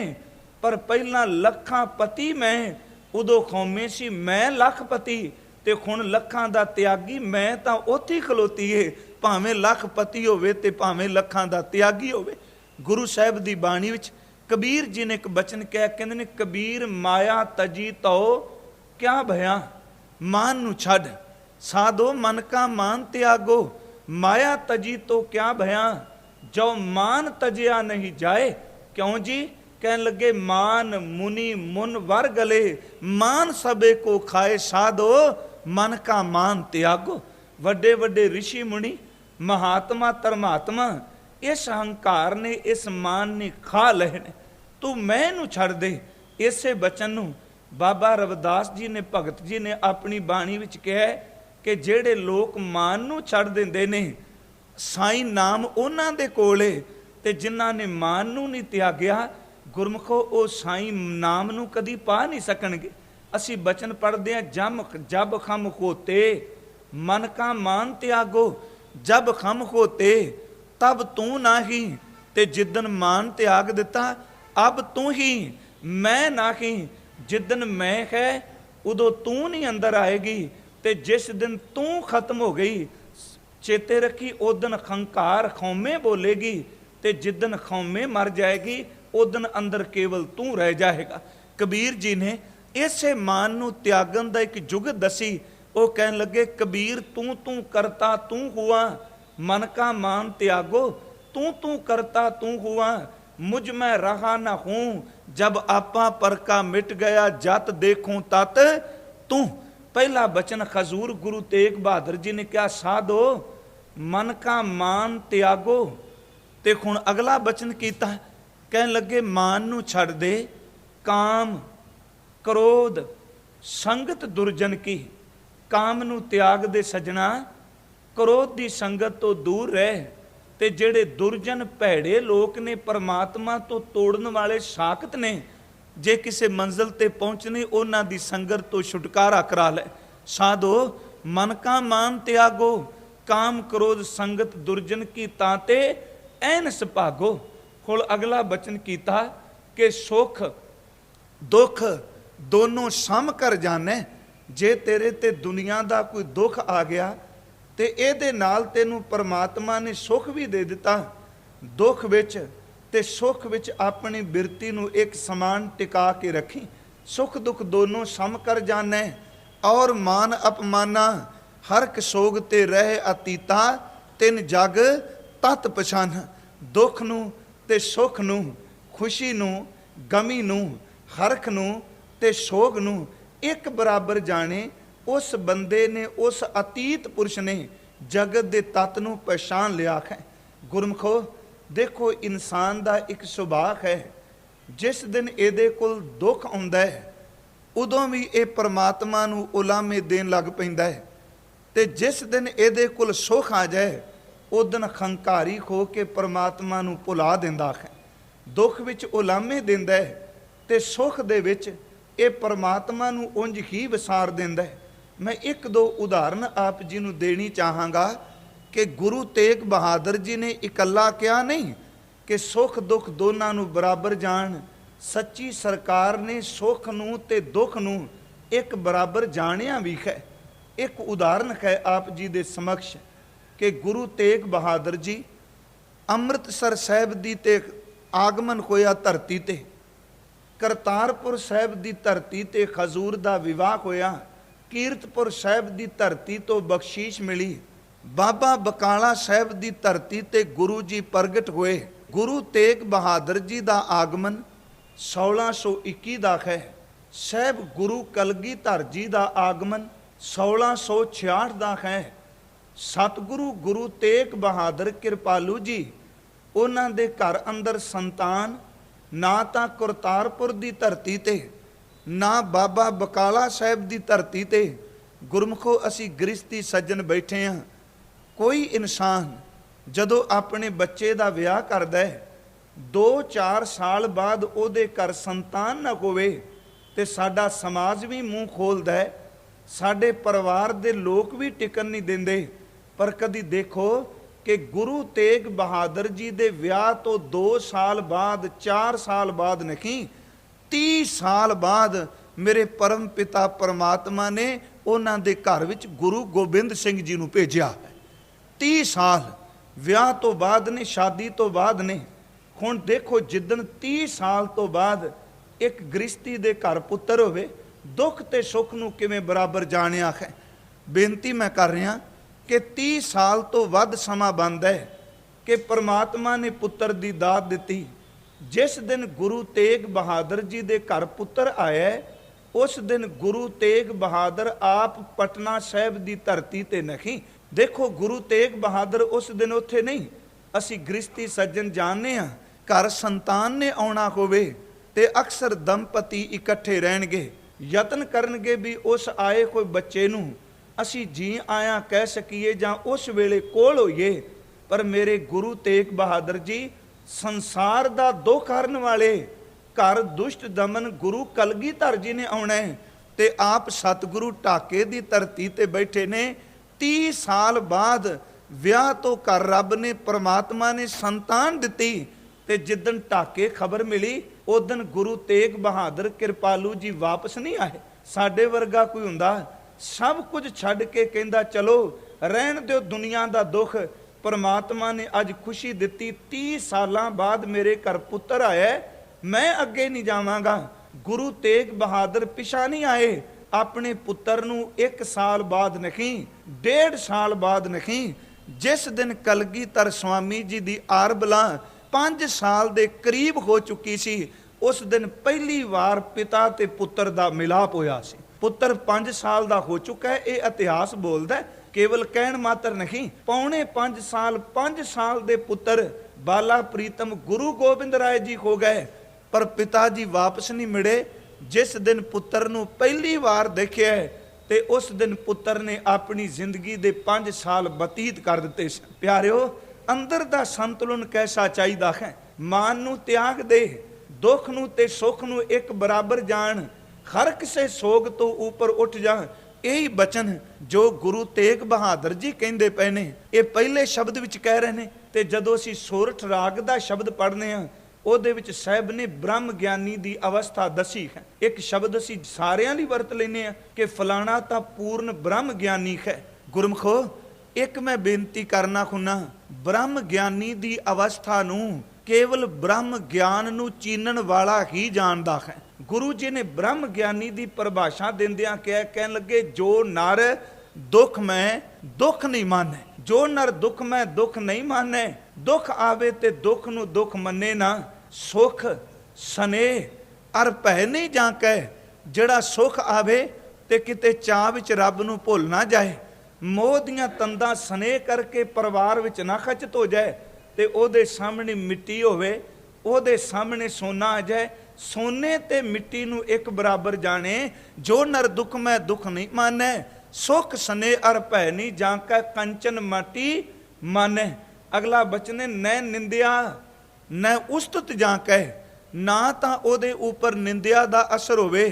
पर पहला लखां पति मैं, उदों खौमे सी मैं लखपति, ते हुण लखां दा त्यागी मैं तां उत्थे खलोती है। भावें लखपति होवे ते भावें लखां दा त्यागी होवे। गुरु साहिब दी बाणी विच कबीर जी ने एक बचन कहा, कहंदे ने कबीर माया तजी तो क्या भया, मान नूं छड्ड। साधो मन का मान त्यागो, माया तजी तो क्या भया, जो मान तजिया नहीं जाए। क्यों जी? कहन लगे मान मुनि मुन वर गले, मान सबे को खाए। साधो मन का मान त्यागो। वड्डे वड्डे ऋषि मुनि महात्मा धर्मात्मा इस अहंकार ने, इस मान ने खा लए ने। तू मैं नूं छड़ दे। इसे बचन नूं बाबा रविदास जी ने, भगत जी ने अपनी बाणी विच कहा कि जेड़े लोग मान नूं छड़ दिंदे ने, साईं नाम उन्हां दे कोले, ते जिन्हां ने मान नूं नहीं त्यागिया, गुरमुखो वो साईं नाम नूं कदी पा नहीं सकणगे। असी बचन पढ़दे हां, जब खम होते मन का मान त्यागो, जब खम होते तब तू नाही, ते जिदन मान त्याग दिता अब तू ही मैं नाही। जिदन मैं है उदों तू नहीं अंदर आएगी, ते जिस दिन तू खत्म हो गई, चेते रखी उदन खंकार खौमे बोलेगी, ते जिदन खौमे मर जाएगी उदन अंदर केवल तू रह जाएगा। कबीर जी ने इसे मान नूं त्यागन दा एक जुगत दसी। वो कहन लगे कबीर तू तू करता तू हुआ, मन का मान त्यागो, तू तू करता तू हुआ, मुझ में रहा न हूं, जब आपा पर का मिट गया, जत देखूं तत तू। पहला बचन खजूर गुरु तेग बहादुर जी ने क्या, साधो मन का मान त्यागो। ते हुण अगला बचन कीता, कहन लगे मान नूं छड़ दे, काम क्रोध संगत दुर्जन की। काम नूं त्याग दे सजना, क्रोध दी संगत तो दूर रह। ते जेड़े दुर्जन भैड़े लोक ने, परमात्मा तो तोड़न वाले साकत ने, जे किसी मंजिल ते पहुंचने उन्हां दी संगत तो छुटकारा करा ले। साधो मन का मान त्यागो, काम क्रोध संगत दुर्जन की ताते ਐਨਸ ਭਾਗੋ। ਹੁਣ ਅਗਲਾ ਬਚਨ ਕੀਤਾ ਕਿ ਸੁਖ ਦੁੱਖ ਦੋਨੋਂ ਸਮ ਕਰ ਜਾਣੇ। ਜੇ ਤੇਰੇ ਤੇ ਦੁਨੀਆ ਦਾ ਕੋਈ ਦੁੱਖ ਆ ਗਿਆ ਤੇ ਇਹਦੇ ਨਾਲ ਤੈਨੂੰ ਪਰਮਾਤਮਾ ਨੇ ਸੁਖ ਵੀ ਦੇ ਦਿੱਤਾ। ਦੁੱਖ ਵਿੱਚ ਤੇ ਸੁਖ ਵਿੱਚ ਆਪਣੀ ਬਿਰਤੀ ਨੂੰ ਇੱਕ ਸਮਾਨ ਟਿਕਾ ਕੇ ਰੱਖੀ। ਸੁਖ ਦੁੱਖ ਦੋਨੋਂ ਸਮ ਕਰ ਜਾਣੇ। ਔਰ ਮਾਨ ਅਪਮਾਨਾ ਹਰ ਕਸੋਗ ਤੇ ਰਹਿ ਅਤੀਤਾ। ਤਿੰਨ ਜਗ ਤਤ ਪਛਾਨ। ਦੁੱਖ ਨੂੰ ਤੇ ਸੁਖ ਨੂੰ, ਖੁਸ਼ੀ ਨੂੰ, ਗਮੀ ਨੂੰ, ਹਰਖ ਨੂੰ ਤੇ ਸੋਗ ਨੂੰ ਇੱਕ ਬਰਾਬਰ ਜਾਣੇ। ਉਸ ਬੰਦੇ ਨੇ, ਉਸ ਅਤੀਤ ਪੁਰਸ਼ ਨੇ ਜਗਤ ਦੇ ਤੱਤ ਨੂੰ ਪਛਾਣ ਲਿਆ ਹੈ। ਗੁਰਮਖੋ ਦੇਖੋ, ਇਨਸਾਨ ਦਾ ਇੱਕ ਸੁਭਾਅ ਹੈ, ਜਿਸ ਦਿਨ ਇਹਦੇ ਕੋਲ ਦੁੱਖ ਆਉਂਦਾ ਹੈ ਉਦੋਂ ਵੀ ਇਹ ਪਰਮਾਤਮਾ ਨੂੰ ਉਲਾਮੇ ਦੇਣ ਲੱਗ ਪੈਂਦਾ ਹੈ, ਤੇ ਜਿਸ ਦਿਨ ਇਹਦੇ ਕੋਲ ਸੁੱਖ ਆ ਜਾਏ ਉਸ ਦਿਨ ਹੰਕਾਰੀ ਹੋ ਕੇ ਪਰਮਾਤਮਾ ਨੂੰ ਭੁਲਾ ਦਿੰਦਾ ਹੈ। ਦੁੱਖ ਵਿੱਚ ਉਲਾਮੇ ਦਿੰਦਾ ਹੈ ਤੇ ਸੁੱਖ ਦੇ ਵਿੱਚ ਇਹ ਪਰਮਾਤਮਾ ਨੂੰ ਉਂਝ ਹੀ ਵਿਸਾਰ ਦਿੰਦਾ ਹੈ। ਮੈਂ ਇੱਕ ਦੋ ਉਦਾਹਰਨ ਆਪ ਜੀ ਨੂੰ ਦੇਣੀ ਚਾਹਾਂਗਾ ਕਿ ਗੁਰੂ ਤੇਗ ਬਹਾਦਰ ਜੀ ਨੇ ਇਕੱਲਾ ਕਿਹਾ ਨਹੀਂ ਕਿ ਸੁੱਖ ਦੁੱਖ ਦੋਨਾਂ ਨੂੰ ਬਰਾਬਰ ਜਾਣ। ਸੱਚੀ ਸਰਕਾਰ ਨੇ ਸੁੱਖ ਨੂੰ ਤੇ ਦੁੱਖ ਨੂੰ ਇੱਕ ਬਰਾਬਰ ਜਾਣਿਆ ਵੀ ਹੈ। ਇੱਕ ਉਦਾਹਰਨ ਹੈ ਆਪ ਜੀ ਦੇ ਸਮਕਸ਼ ਕਿ ਗੁਰੂ ਤੇਗ ਬਹਾਦਰ ਜੀ ਅੰਮ੍ਰਿਤਸਰ ਸਾਹਿਬ ਦੀ ਤੇ ਆਗਮਨ ਹੋਇਆ ਧਰਤੀ ਤੇ। ਕਰਤਾਰਪੁਰ ਸਾਹਿਬ ਦੀ ਧਰਤੀ ਤੇ ਖਜ਼ੂਰ ਦਾ ਵਿਵਾਹ ਹੋਇਆ। ਕੀਰਤਪੁਰ ਸਾਹਿਬ ਦੀ ਧਰਤੀ ਤੋਂ ਬਖਸ਼ੀਸ਼ ਮਿਲੀ। ਬਾਬਾ ਬਕਾਲਾ ਸਾਹਿਬ ਦੀ ਧਰਤੀ ਤੇ ਗੁਰੂ ਜੀ ਪ੍ਰਗਟ ਹੋਏ। ਗੁਰੂ ਤੇਗ ਬਹਾਦਰ ਜੀ ਦਾ ਆਗਮਨ 1621 ਦਾ ਹੈ। ਸਾਹਿਬ ਗੁਰੂ ਕਲਗੀਧਰ ਜੀ ਦਾ ਆਗਮਨ 1666 ਦਾ ਹੈ। ਸਤਿਗੁਰੂ ਗੁਰੂ ਤੇਗ ਬਹਾਦਰ ਕਿਰਪਾਲੂ ਜੀ, ਉਹਨਾਂ ਦੇ ਘਰ ਅੰਦਰ ਸੰਤਾਨ ਨਾ ਤਾਂ ਕਰਤਾਰਪੁਰ ਦੀ ਧਰਤੀ ਤੇ ਨਾ ਬਾਬਾ ਬਕਾਲਾ ਸਾਹਿਬ ਦੀ ਧਰਤੀ ਤੇ। ਗੁਰਮਖੋ ਅਸੀਂ ਗ੍ਰਸਤੀ ਸੱਜਣ ਬੈਠੇ ਹਾਂ। ਕੋਈ ਇਨਸਾਨ ਜਦੋਂ ਆਪਣੇ ਬੱਚੇ ਦਾ ਵਿਆਹ ਕਰਦਾ ਹੈ 2-4 ਸਾਲ ਬਾਅਦ ਉਹਦੇ ਘਰ ਸੰਤਾਨ ਨਾ ਹੋਵੇ ਤੇ ਸਾਡਾ ਸਮਾਜ ਵੀ ਮੂੰਹ ਖੋਲਦਾ ਹੈ, ਸਾਡੇ ਪਰਿਵਾਰ ਦੇ ਲੋਕ ਵੀ ਟਿਕਣ ਨਹੀਂ ਦਿੰਦੇ। ਪਰ ਕਦੀ ਦੇਖੋ ਕਿ ਗੁਰੂ ਤੇਗ ਬਹਾਦਰ ਜੀ ਦੇ ਵਿਆਹ ਤੋਂ 2 ਸਾਲ ਬਾਅਦ, 4 ਸਾਲ ਬਾਅਦ ਨਹੀਂ, 30 ਸਾਲ ਬਾਅਦ ਮੇਰੇ ਪਰਮ ਪਿਤਾ ਪਰਮਾਤਮਾ ਨੇ ਉਹਨਾਂ ਦੇ ਘਰ ਵਿੱਚ ਗੁਰੂ ਗੋਬਿੰਦ ਸਿੰਘ ਜੀ ਨੂੰ ਭੇਜਿਆ। 30 ਸਾਲ ਵਿਆਹ ਤੋਂ ਬਾਅਦ ਨੇ, ਸ਼ਾਦੀ ਤੋਂ ਬਾਅਦ ਨੇ। ਹੁਣ ਦੇਖੋ, ਜਿੱਦਣ 30 ਸਾਲ ਤੋਂ ਬਾਅਦ ਇੱਕ ਗ੍ਰਸਤੀ ਦੇ ਘਰ ਪੁੱਤਰ ਹੋਵੇ, ਦੁੱਖ ਤੇ ਸੁੱਖ ਨੂੰ ਕਿਵੇਂ ਬਰਾਬਰ ਜਾਣਿਆ ਹੈ। ਬੇਨਤੀ ਮੈਂ ਕਰ ਰਿਹਾ ਕਿ 30 ਸਾਲ ਤੋਂ ਵੱਧ ਸਮਾਂ ਬਣਦਾ ਹੈ ਕਿ ਪਰਮਾਤਮਾ ਨੇ ਪੁੱਤਰ ਦੀ ਦਾਤ ਦਿੱਤੀ। ਜਿਸ ਦਿਨ ਗੁਰੂ ਤੇਗ ਬਹਾਦਰ ਜੀ ਦੇ ਘਰ ਪੁੱਤਰ ਆਇਆ, ਉਸ ਦਿਨ ਗੁਰੂ ਤੇਗ ਬਹਾਦਰ ਆਪ ਪਟਨਾ ਸਾਹਿਬ ਦੀ ਧਰਤੀ ਤੇ ਨਹੀਂ। ਦੇਖੋ, ਗੁਰੂ ਤੇਗ ਬਹਾਦਰ ਉਸ ਦਿਨ ਉੱਥੇ ਨਹੀਂ। ਅਸੀਂ ਗ੍ਰਸਤੀ ਸੱਜਣ ਜਾਣਦੇ ਹਾਂ, ਘਰ ਸੰਤਾਨ ਨੇ ਆਉਣਾ ਹੋਵੇ ਤੇ ਅਕਸਰ ਦੰਪਤੀ ਇਕੱਠੇ ਰਹਿਣਗੇ, ਯਤਨ ਕਰਨਗੇ ਵੀ ਉਸ ਆਏ ਕੋਈ ਬੱਚੇ ਨੂੰ ਅਸੀਂ ਜੀ ਆਇਆਂ ਕਹਿ ਸਕੀਏ ਜਾਂ ਉਸ ਵੇਲੇ ਕੋਲ ਹੋਈਏ। ਪਰ ਮੇਰੇ ਗੁਰੂ ਤੇਗ ਬਹਾਦਰ ਜੀ ਸੰਸਾਰ ਦਾ ਦੁੱਖ ਹਰਨ ਵਾਲੇ, ਘਰ ਦੁਸ਼ਟ ਦਮਨ ਗੁਰੂ ਕਲਗੀਧਰ ਜੀ ਨੇ ਆਉਣਾ ਹੈ ਤੇ ਆਪ ਸਤਿਗੁਰੂ ਢਾਕੇ ਦੀ ਧਰਤੀ ਤੇ ਬੈਠੇ ਨੇ। 30 ਸਾਲ ਬਾਅਦ ਵਿਆਹ ਤੋਂ ਘਰ ਰੱਬ ਨੇ, ਪਰਮਾਤਮਾ ਨੇ ਸੰਤਾਨ ਦਿੱਤੀ ਤੇ ਜਿੱਦਣ ਢਾਕੇ ਖਬਰ ਮਿਲੀ ਉਸ ਦਿਨ ਗੁਰੂ ਤੇਗ ਬਹਾਦਰ ਕਿਰਪਾਲੂ ਜੀ ਵਾਪਸ ਨਹੀਂ ਆਏ। ਸਾਡੇ ਵਰਗਾ ਕੋਈ ਹੁੰਦਾ ਸਭ ਕੁਝ ਛੱਡ ਕੇ ਕਹਿੰਦਾ ਚਲੋ ਰਹਿਣ ਦਿਓ ਦੁਨੀਆ ਦਾ ਦੁੱਖ, ਪਰਮਾਤਮਾ ਨੇ ਅੱਜ ਖੁਸ਼ੀ ਦਿੱਤੀ। 30 ਸਾਲਾਂ ਬਾਅਦ ਮੇਰੇ ਘਰ ਪੁੱਤਰ ਆਇਆ, ਮੈਂ ਅੱਗੇ ਨਹੀਂ ਜਾਵਾਂਗਾ। ਗੁਰੂ ਤੇਗ ਬਹਾਦਰ ਪਿਛਾ ਨਹੀਂ ਆਏ। ਆਪਣੇ ਪੁੱਤਰ ਨੂੰ 1 ਸਾਲ ਬਾਅਦ ਨਹੀਂ, 1.5 ਸਾਲ ਬਾਅਦ ਨਹੀਂ, ਜਿਸ ਦਿਨ ਕਲਗੀਧਰ ਸਵਾਮੀ ਜੀ ਦੀ ਆਰਬਲਾ 5 ਸਾਲ ਦੇ ਕਰੀਬ ਹੋ ਚੁੱਕੀ ਸੀ, ਉਸ ਦਿਨ ਪਹਿਲੀ ਵਾਰ ਪਿਤਾ ਤੇ ਪੁੱਤਰ ਦਾ ਮਿਲਾਪ ਹੋਇਆ ਸੀ। ਪੁੱਤਰ 5 ਸਾਲ ਦਾ ਹੋ ਚੁੱਕਾ ਹੈ, ਇਹ ਇਤਿਹਾਸ ਬੋਲਦਾ, ਕੇਵਲ ਕਹਿਣ ਮਾਤਰ ਨਹੀਂ। ਪੌਣੇ 5 ਸਾਲ, 5 ਸਾਲ ਦੇ ਪੁੱਤਰ ਬਾਲਾ ਪ੍ਰੀਤਮ ਗੁਰੂ ਗੋਬਿੰਦ ਰਾਏ ਜੀ ਹੋ ਗਏ, ਪਰ ਪਿਤਾ ਜੀ ਵਾਪਸ ਨਹੀਂ ਮਿਲੇ। ਜਿਸ ਦਿਨ ਪੁੱਤਰ ਨੂੰ ਪਹਿਲੀ ਵਾਰ ਦੇਖਿਆ ਤੇ ਉਸ ਦਿਨ ਪੁੱਤਰ ਨੇ ਆਪਣੀ ਜ਼ਿੰਦਗੀ ਦੇ 5 ਸਾਲ ਬਤੀਤ ਕਰ ਦਿੱਤੇ ਸਨ। ਪਿਆਰਿਓ, ਅੰਦਰ ਦਾ ਸੰਤੁਲਨ ਕੈਸਾ ਚਾਹੀਦਾ ਹੈ। ਮਾਨ ਨੂੰ ਤਿਆਗ ਦੇ, ਦੁੱਖ ਨੂੰ ਤੇ ਸੁੱਖ ਨੂੰ ਇੱਕ ਬਰਾਬਰ ਜਾਣ, ਹਰ ਕਿਸੇ ਸੋਗ ਤੋਂ ਉੱਪਰ ਉੱਠ ਜਾ। यही बचन जो गुरु तेग बहादुर जी कहते पे ने, ये पहले शब्द विच कह रहे हैं। तो जदों असीं सोरठ राग का शब्द पढ़ने हाँ, ਉਹਦੇ ਵਿੱਚ ਸਾਹਿਬ ਨੇ ਬ੍ਰਹਮ ਗਿਆਨੀ ਦੀ ਅਵਸਥਾ ਦੱਸੀ ਹੈ। ਇੱਕ ਸ਼ਬਦ ਅਸੀਂ ਸਾਰਿਆਂ ਲਈ ਵਰਤ ਲੈਨੇ ਆ ਕਿ ਫਲਾਣਾ ਤਾਂ ਪੂਰਨ ਬ੍ਰਹਮ ਗਿਆਨੀ ਹੈ। ਗੁਰਮਖੋ ਇੱਕ ਮੈਂ ਬੇਨਤੀ ਕਰਨਾ ਖੁਨਾ, ਬ੍ਰਹਮ ਗਿਆਨੀ ਦੀ ਅਵਸਥਾ ਨੂੰ ਕੇਵਲ ਬ੍ਰਹਮ ਗਿਆਨ ਨੂੰ ਚੀਨਣ ਵਾਲਾ ਹੀ ਜਾਣਦਾ ਹੈ। ਗੁਰੂ ਜੀ ਨੇ ਬ੍ਰਹਮ ਗਿਆਨੀ ਦੀ ਪਰਿਭਾਸ਼ਾ ਦਿੰਦਿਆਂ ਕਹਿਣ ਲੱਗੇ, ਜੋ ਨਰ ਦੁੱਖ ਮੈਂ ਦੁੱਖ ਨਹੀਂ ਮਾਨੈ, ਜੋ ਨਰ ਦੁੱਖ ਮੈਂ ਦੁੱਖ ਨਹੀਂ ਮਾਨੈ, ਦੁੱਖ ਆਵੇ ਤੇ ਦੁੱਖ ਨੂੰ ਦੁੱਖ ਮੰਨੇ ਨਾ, ਸੁਖ ਸਨੇ ਅਰ ਭੈ ਨਹੀਂ ਜਾਂਕੈ। ਜਿਹੜਾ ਸੁਖ ਆਵੇ ਤੇ ਕਿਤੇ ਚਾਹ ਵਿੱਚ ਰੱਬ ਨੂੰ ਭੁੱਲ ਨਾ ਜਾਏ, ਮੋਹ ਦੀਆਂ ਤੰਦਾਂ ਸਨੇ ਕਰਕੇ ਪਰਿਵਾਰ ਵਿੱਚ ਨਾ ਖਚਤ ਹੋ ਜਾਏ, ਤੇ ਉਹਦੇ ਸਾਹਮਣੇ ਮਿੱਟੀ ਹੋਵੇ, ਉਹਦੇ ਸਾਹਮਣੇ ਸੋਨਾ ਆ ਜਾਏ। ਸੋਨੇ ਤੇ ਮਿੱਟੀ ਨੂੰ ਇੱਕ ਬਰਾਬਰ ਜਾਣੇ। ਜੋ ਨਰ ਦੁੱਖ ਮੈਂ ਦੁੱਖ ਨਹੀਂ ਮਾਨੈ, ਸੁਖ ਸਨੇ ਅਰ ਭੈ ਨਹੀਂ ਜਾਂਕੈ, ਕੰਚਨ ਮਾਟੀ ਮਾਨੈ। ਅਗਲਾ ਬਚਨ ਹੈ, ਨੈ ਨਿੰਦਿਆ ਨੈ ਉਸਤਤ ਜਾਂਕੈ। ਨਾ ਤਾਂ ਉਹਦੇ ਉੱਪਰ ਨਿੰਦਿਆ ਦਾ ਅਸਰ ਹੋਵੇ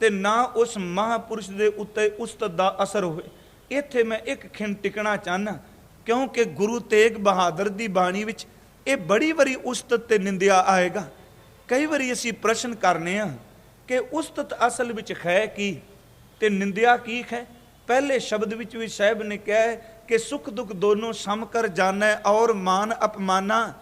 ਤੇ ਨਾ ਉਸ ਮਹਾਂਪੁਰਸ਼ ਦੇ ਉੱਤੇ ਉਸਤਤ ਦਾ ਅਸਰ ਹੋਵੇ। ਇੱਥੇ ਮੈਂ ਇੱਕ ਖਿੰਡ ਟਿਕਣਾ ਚਾਹੁੰਦਾ, ਕਿਉਂਕਿ ਗੁਰੂ ਤੇਗ ਬਹਾਦਰ ਦੀ ਬਾਣੀ ਵਿੱਚ ਇਹ ਬੜੀ ਵਾਰੀ ਉਸਤਤ ਤੇ ਨਿੰਦਿਆ ਆਏਗਾ। ਕਈ ਵਾਰੀ ਅਸੀਂ ਪ੍ਰਸ਼ਨ ਕਰਨੇ ਆ ਕਿ ਉਸਤਤ ਅਸਲ ਵਿੱਚ ਹੈ ਕੀ ਤੇ ਨਿੰਦਿਆ ਕੀ ਹੈ। ਪਹਿਲੇ ਸ਼ਬਦ ਵਿੱਚ ਵੀ ਸਾਹਿਬ ਨੇ ਕਿਹਾ ਕਿ ਸੁਖ ਦੁੱਖ ਦੋਨੋਂ ਸਮ ਕਰ ਜਾਣੈ, ਔਰ ਮਾਨ ਅਪਮਾਨਾ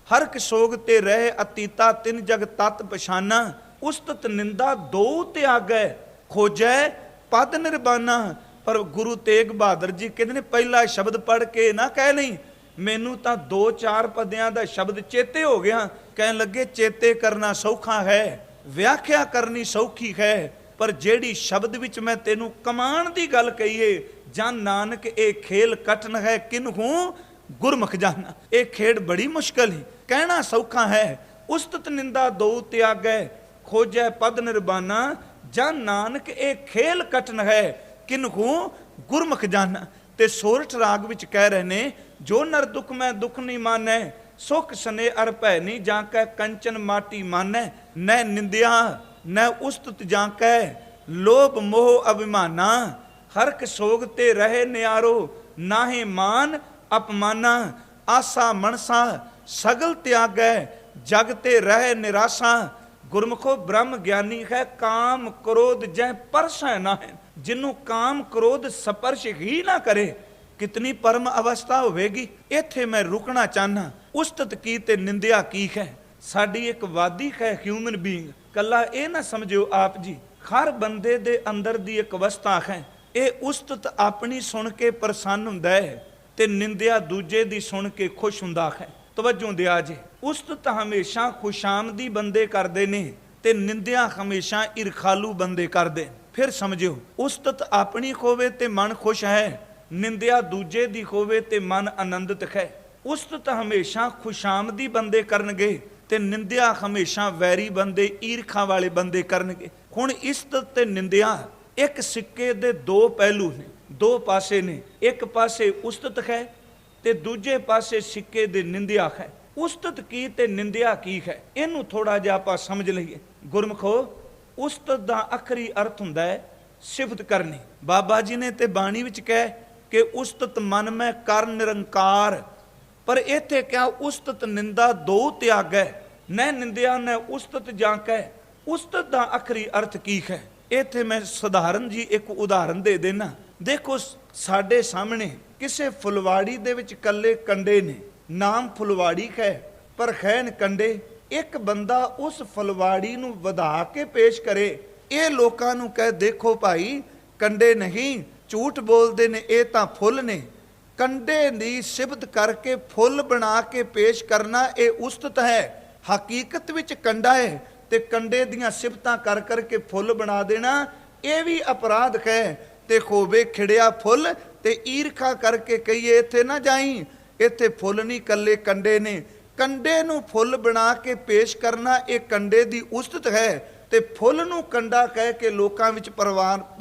ਹਰ ਕ ਸੋਗ ਤੇ ਰਹਿ ਅਤੀਤਾ, ਤਿੰਨ ਜਗ ਤਤ ਪਛਾਨਾ। ਉਸਤਤ ਨਿੰਦਾ ਦੋ ਤਿਆਗੈ, ਖੋਜੈ ਪਦ ਨਿਰਬਾਨਾ। ਪਰ ਗੁਰੂ ਤੇਗ ਬਹਾਦਰ ਜੀ ਕਹਿੰਦੇ ਨੇ, ਪਹਿਲਾ ਸ਼ਬਦ ਪੜ੍ਹ ਕੇ ਨਾ ਕਹਿ ਨਹੀਂ, ਮੈਨੂੰ ਤਾਂ 2-4 ਪਦਿਆਂ ਦਾ ਸ਼ਬਦ ਚੇਤੇ ਹੋ ਗਿਆ। ਕਹਿਣ ਲੱਗੇ, ਚੇਤੇ ਕਰਨਾ ਸੌਖਾ ਹੈ, ਵਿਆਖਿਆ ਕਰਨੀ ਸੌਖੀ ਹੈ, ਪਰ ਜਿਹੜੀ ਸ਼ਬਦ ਵਿੱਚ ਮੈਂ ਤੈਨੂੰ ਕਮਾਣ ਦੀ ਗੱਲ ਕਹੀਏ, ਜਾਂ ਨਾਨਕ ਇਹ ਖੇਲ ਕਠਨ ਹੈ ਕਿਨਹੂ ਗੁਰਮੁਖ ਜਾਨਾ। ਇਹ ਖੇਡ ਬੜੀ ਮੁਸ਼ਕਲ ਹੈ, ਕਹਿਣਾ ਸੌਖਾ ਹੈ। ਉਸਤਤ ਨਿੰਦਾ ਦੋ ਤਿਆਗੈ, ਖੋਜੈ ਪਦ ਨਿਰਬਾਨਾ। ਜਾਂ ਨਾਨਕ ਇਹ ਖੇਲ ਕਠਨ ਹੈ ਕਿਨਹੂ ਗੁਰਮੁਖ ਜਾਨਾ। ਤੇ ਸੋਰਠ ਰਾਗ ਵਿੱਚ ਕਹਿ ਰਹੇ ਨੇ, ਜੋ ਨਰ ਦੁੱਖ ਮੈਂ ਦੁੱਖ ਨਹੀਂ ਮਾਨੈ, ਸੁਖ ਸਨੇ ਅਰ ਭੈ ਨਹੀਂ ਜਾਂਕੈ, ਕੰਚਨ ਮਾਟੀ ਮਾਨੈ। ਨੈ ਨਿੰਦਿਆ ਨੈ ਉਸਤਤ ਜਾਂਕੈ, ਲੋਭ ਮੋਹ ਅਭਿਮਾਨਾ। ਹਰਕ ਸੋਗ ਤੇ ਰਹੇ ਨਿਆਰੋ, ਨਾਹੇ ਮਾਨ ਅਪਮਾਨਾ। ਆਸਾ ਮਨਸਾ ਸਗਲ ਤਿਆਗੈ, ਜਗ ਤੇ ਰਹਿ ਨਿਰਾਸਾ। ਗੁਰਮੁਖੋ ਬ੍ਰਹਮ ਗਿਆਨੀ ਹੈ, ਕਾਮ ਕ੍ਰੋਧ ਜੈ ਪਰਸੈ ਨਾ ਹੈ। ਜਿਹਨੂੰ ਕਾਮ ਕ੍ਰੋਧ ਸਪਰਸ਼ ਹੀ ਨਾ ਕਰੇ, ਕਿਤਨੀ ਪਰਮ ਅਵਸਥਾ ਹੋਵੇਗੀ। ਇੱਥੇ ਮੈਂ ਰੁਕਣਾ ਚਾਹਨਾ, ਉਸਤਤ ਕੀ ਤੇ ਨਿੰਦਿਆ ਕੀ ਹੈ। ਸਾਡੀ ਇੱਕ ਵਾਦੀ ਹੈ ਹਿਊਮਨ ਬੀਇੰਗ। ਕੱਲਾ ਇਹ ਨਾ ਸਮਝਿਓ ਆਪ ਜੀ, ਹਰ ਬੰਦੇ ਦੇ ਅੰਦਰ ਦੀ ਇੱਕ ਅਵਸਥਾ ਹੈ। ਇਹ ਉਸਤਤ ਆਪਣੀ ਸੁਣ ਕੇ ਪ੍ਰਸੰਨ ਹੁੰਦਾ ਹੈ ਤੇ ਨਿੰਦਿਆ ਦੂਜੇ ਦੀ ਸੁਣ ਕੇ ਖੁਸ਼ ਹੁੰਦਾ ਹੈ। ਤਵੱਜੋ ਦਿਆ ਜੇ, ਉਸਤਤ ਹਮੇਸ਼ਾ ਖੁਸ਼ਾਮਦੀ ਬੰਦੇ ਕਰਦੇ ਨੇ ਤੇ ਨਿੰਦਿਆ ਹਮੇਸ਼ਾ ਈਰਖਾਲੂ ਬੰਦੇ ਕਰਦੇ। ਫਿਰ ਸਮਝਿਓ, ਉਸਤਤ ਆਪਣੀ ਹੋਵੇ ਤੇ ਮਨ ਖੁਸ਼ ਹੈ, ਨਿੰਦਿਆ ਦੂਜੇ ਦੀ ਹੋਵੇ ਤੇ ਮਨ ਆਨੰਦਿਤ ਹੈ। ਉਸਤਤ ਹਮੇਸ਼ਾ ਖੁਸ਼ਾਮਦੀ ਬੰਦੇ ਕਰਨਗੇ ਤੇ ਨਿੰਦਿਆ ਹਮੇਸ਼ਾ ਵੈਰੀ ਬੰਦੇ, ਈਰਖਾ ਵਾਲੇ ਬੰਦੇ ਕਰਨਗੇ। ਹੁਣ ਇਸਤਤ ਤੇ ਨਿੰਦਿਆ ਇੱਕ ਸਿੱਕੇ ਦੇ ਦੋ ਪਹਿਲੂ ਨੇ, ਦੋ ਪਾਸੇ ਨੇ। ਇੱਕ ਪਾਸੇ ਉਸਤਤ ਹੈ ਤੇ ਦੂਜੇ ਪਾਸੇ ਸਿੱਕੇ ਦੇ ਨਿੰਦਿਆ ਹੈ। ਉਸਤਤ ਕੀ ਤੇ ਨਿੰਦਿਆ ਕੀ ਹੈ, ਇਹਨੂੰ ਥੋੜਾ ਜਿਹਾ ਆਪਾਂ ਸਮਝ ਲਈਏ। ਗੁਰਮਖੋ, ਉਸਤਤ ਦਾ ਆਖਰੀ ਅਰਥ ਹੁੰਦਾ ਹੈ ਸਿਫਤ ਕਰਨੀ। ਬਾਬਾ ਜੀ ਨੇ ਤੇ ਬਾਣੀ ਵਿੱਚ ਕਹੇ ਕਿ ਉਸਤਤ ਮਨ ਮੈਂ ਕਰ ਨਿਰੰਕਾਰ, ਪਰ ਇੱਥੇ ਕਿਹਾ ਉਸਤਤ ਨਿੰਦਾ ਦੋ ਤਿਆਗੈ, ਨੈ ਨਿੰਦਿਆ ਨੈ ਉਸਤਤ ਜਾਂਕੈ। ਉਸਤਤ ਦਾ ਆਖਰੀ ਅਰਥ ਕੀ ਹੈ, ਇੱਥੇ ਮੈਂ ਸਧਾਰਨ ਜੀ ਇੱਕ ਉਦਾਹਰਨ ਦੇ ਦੇਣਾ। ਦੇਖੋ, ਸਾਡੇ ਸਾਹਮਣੇ ਕਿਸੇ ਫੁਲਵਾੜੀ ਦੇ ਵਿੱਚ ਕੱਲੇ ਕੰਡੇ ਨੇ, ਨਾਮ ਫੁਲਵਾੜੀ ਹੈ ਪਰ ਖੈਨ ਕੰਡੇ। ਇੱਕ ਬੰਦਾ ਉਸ ਫੁਲਵਾੜੀ ਨੂੰ ਵਧਾ ਕੇ ਪੇਸ਼ ਕਰੇ, ਇਹ ਲੋਕਾਂ ਨੂੰ ਕਹੇ, ਦੇਖੋ ਭਾਈ ਕੰਡੇ ਨਹੀਂ, ਝੂਠ ਬੋਲਦੇ ਨੇ, ਇਹ ਤਾਂ ਫੁੱਲ ਨੇ। ਕੰਡੇ ਦੀ ਸਿਫਤ ਕਰਕੇ ਫੁੱਲ ਬਣਾ ਕੇ ਪੇਸ਼ ਕਰਨਾ, ਇਹ ਉਸਤਤ ਹੈ। ਹਕੀਕਤ ਵਿੱਚ ਕੰਡਾ ਹੈ ਤੇ ਕੰਡੇ ਦੀਆਂ ਸਿਫਤਾਂ ਕਰ ਕਰਕੇ ਫੁੱਲ ਬਣਾ ਦੇਣਾ, ਇਹ ਵੀ ਅਪਰਾਧ ਹੈ। ਤੇ ਹੋਵੇ ਖਿੜਿਆ ਫੁੱਲ ਤੇ ਈਰਖਾ ਕਰਕੇ ਕਹੀਏ ਇੱਥੇ ਨਾ ਜਾਈ, ਇੱਥੇ ਫੁੱਲ ਨਹੀਂ ਕੱਲੇ ਕੰਡੇ ਨੇ। ਕੰਡੇ ਨੂੰ ਫੁੱਲ ਬਣਾ ਕੇ ਪੇਸ਼ ਕਰਨਾ, ਇਹ ਕੰਡੇ ਦੀ ਉਸਤਤ ਹੈ। ਤੇ ਫੁੱਲ ਨੂੰ ਕੰਡਾ ਕਹਿ ਕੇ ਲੋਕਾਂ ਵਿੱਚ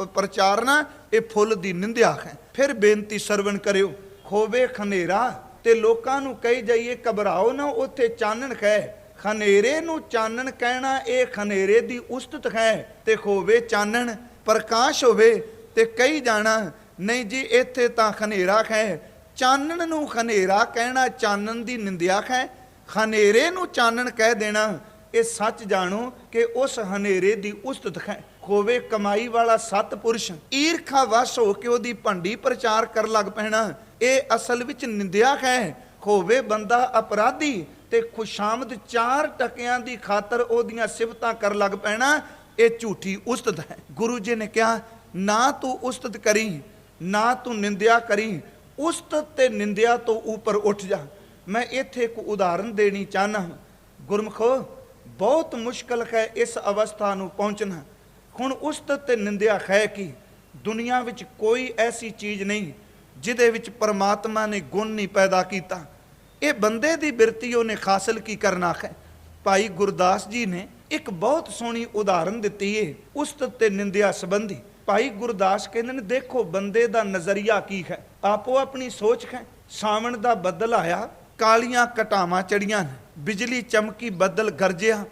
ਪ੍ਰਚਾਰਨਾ, ਇਹ ਫੁੱਲ ਦੀ ਨਿੰਦਿਆ ਹੈ। ਫਿਰ ਬੇਨਤੀ ਸਰਵਣ ਕਰਿਓ, ਹੋਵੇ ਖਨੇਰਾ ਤੇ ਲੋਕਾਂ ਨੂੰ ਕਹੀ ਜਾਈਏ ਘਬਰਾਓ ਨਾ, ਉੱਥੇ ਚਾਨਣ ਹੈ। ਖਨੇਰੇ ਨੂੰ ਚਾਨਣ ਕਹਿਣਾ, ਇਹ ਖਨੇਰੇ ਦੀ ਉਸਤਤ ਹੈ। ਤੇ ਹੋਵੇ ਚਾਨਣ, ਪ੍ਰਕਾਸ਼ ਹੋਵੇ ਤੇ ਕਈ ਜਾਣਾ ਨਹੀਂ ਜੀ ਇੱਥੇ ਤਾਂ ਖਨੇਰਾ ਹੈ, ਚਾਨਣ ਨੂੰ ਖਨੇਰਾ ਕਹਿਣਾ ਚਾਨਣ ਦੀ ਨਿੰਦਿਆ ਹੈ, ਹਨੇਰੇ ਨੂੰ ਚਾਨਣ ਕਹਿ ਦੇਣਾ ਇਹ ਸੱਚ ਜਾਣੋ ਕਿ ਉਸ ਹਨੇਰੇ ਦੀ ਉਸਤਤ ਹੈ। ਹੋਵੇ ਕਮਾਈ ਵਾਲਾ ਸਤਪੁਰਸ਼ ਈਰਖਾ ਵਸ ਹੋ ਕੇ ਉਹਦੀ ਭੰਡੀ ਪ੍ਰਚਾਰ ਕਰ ਲੱਗ ਪੈਣਾ, ਇਹ ਅਸਲ ਵਿੱਚ ਨਿੰਦਿਆ ਹੈ। ਹੋਵੇ ਬੰਦਾ ਅਪਰਾਧੀ ਤੇ ਖੁਸ਼ਾਮਦ 4 ਟਕਿਆਂ ਦੀ ਖਾਤਰ ਉਹਦੀਆਂ ਸਿਫਤਾਂ ਕਰ ਲੱਗ ਪੈਣਾ, ਇਹ ਝੂਠੀ ਉਸਤਤ ਹੈ। ਗੁਰੂ ਜੀ ਨੇ ਕਿਹਾ ਨਾ ਤੂੰ ਉਸਤਤ ਕਰੀ, ਨਾ ਤੂੰ ਨਿੰਦਿਆ ਕਰੀ, ਉਸਤਤ ਤੇ ਨਿੰਦਿਆ ਤੋਂ ਉੱਪਰ ਉੱਠ ਜਾ। ਮੈਂ ਇੱਥੇ ਇੱਕ ਉਦਾਹਰਨ ਦੇਣੀ ਚਾਹਨਾ। ਗੁਰਮਖੋ ਬਹੁਤ ਮੁਸ਼ਕਲ ਹੈ ਇਸ ਅਵਸਥਾ ਨੂੰ ਪਹੁੰਚਣਾ। ਹੁਣ ਉਸਤਤ ਤੇ ਨਿੰਦਿਆ ਹੈ ਕਿ ਦੁਨੀਆ ਵਿੱਚ ਕੋਈ ਐਸੀ ਚੀਜ਼ ਨਹੀਂ ਜਿਹਦੇ ਵਿੱਚ ਪਰਮਾਤਮਾ ਨੇ ਗੁਣ ਨਹੀਂ ਪੈਦਾ ਕੀਤਾ। ਇਹ ਬੰਦੇ ਦੀ ਬਿਰਤੀ ਉਹਨੇ ਹਾਸਲ ਕੀ ਕਰਨਾ ਹੈ। ਭਾਈ ਗੁਰਦਾਸ ਜੀ ਨੇ ਇੱਕ ਬਹੁਤ ਸੋਹਣੀ ਉਦਾਹਰਨ ਦਿੱਤੀ ਹੈ ਉਸਤਤ ਤੇ ਨਿੰਦਿਆ ਸੰਬੰਧੀ। ਭਾਈ ਗੁਰਦਾਸ ਕਹਿੰਦੇ ਨੇ ਦੇਖੋ ਬੰਦੇ ਦਾ ਨਜ਼ਰੀਆ ਕੀ ਹੈ, ਆਪੋ ਆਪਣੀ ਸੋਚ ਹੈ। ਸਾਵਣ ਦਾ ਬੱਦਲ ਆਇਆ, ਕਾਲੀਆਂ ਘਟਾਵਾਂ ਚੜੀਆਂ, ਬਿਜਲੀ ਚਮਕੀ, ਬੱਦਲ ਗਰਜਿਆ,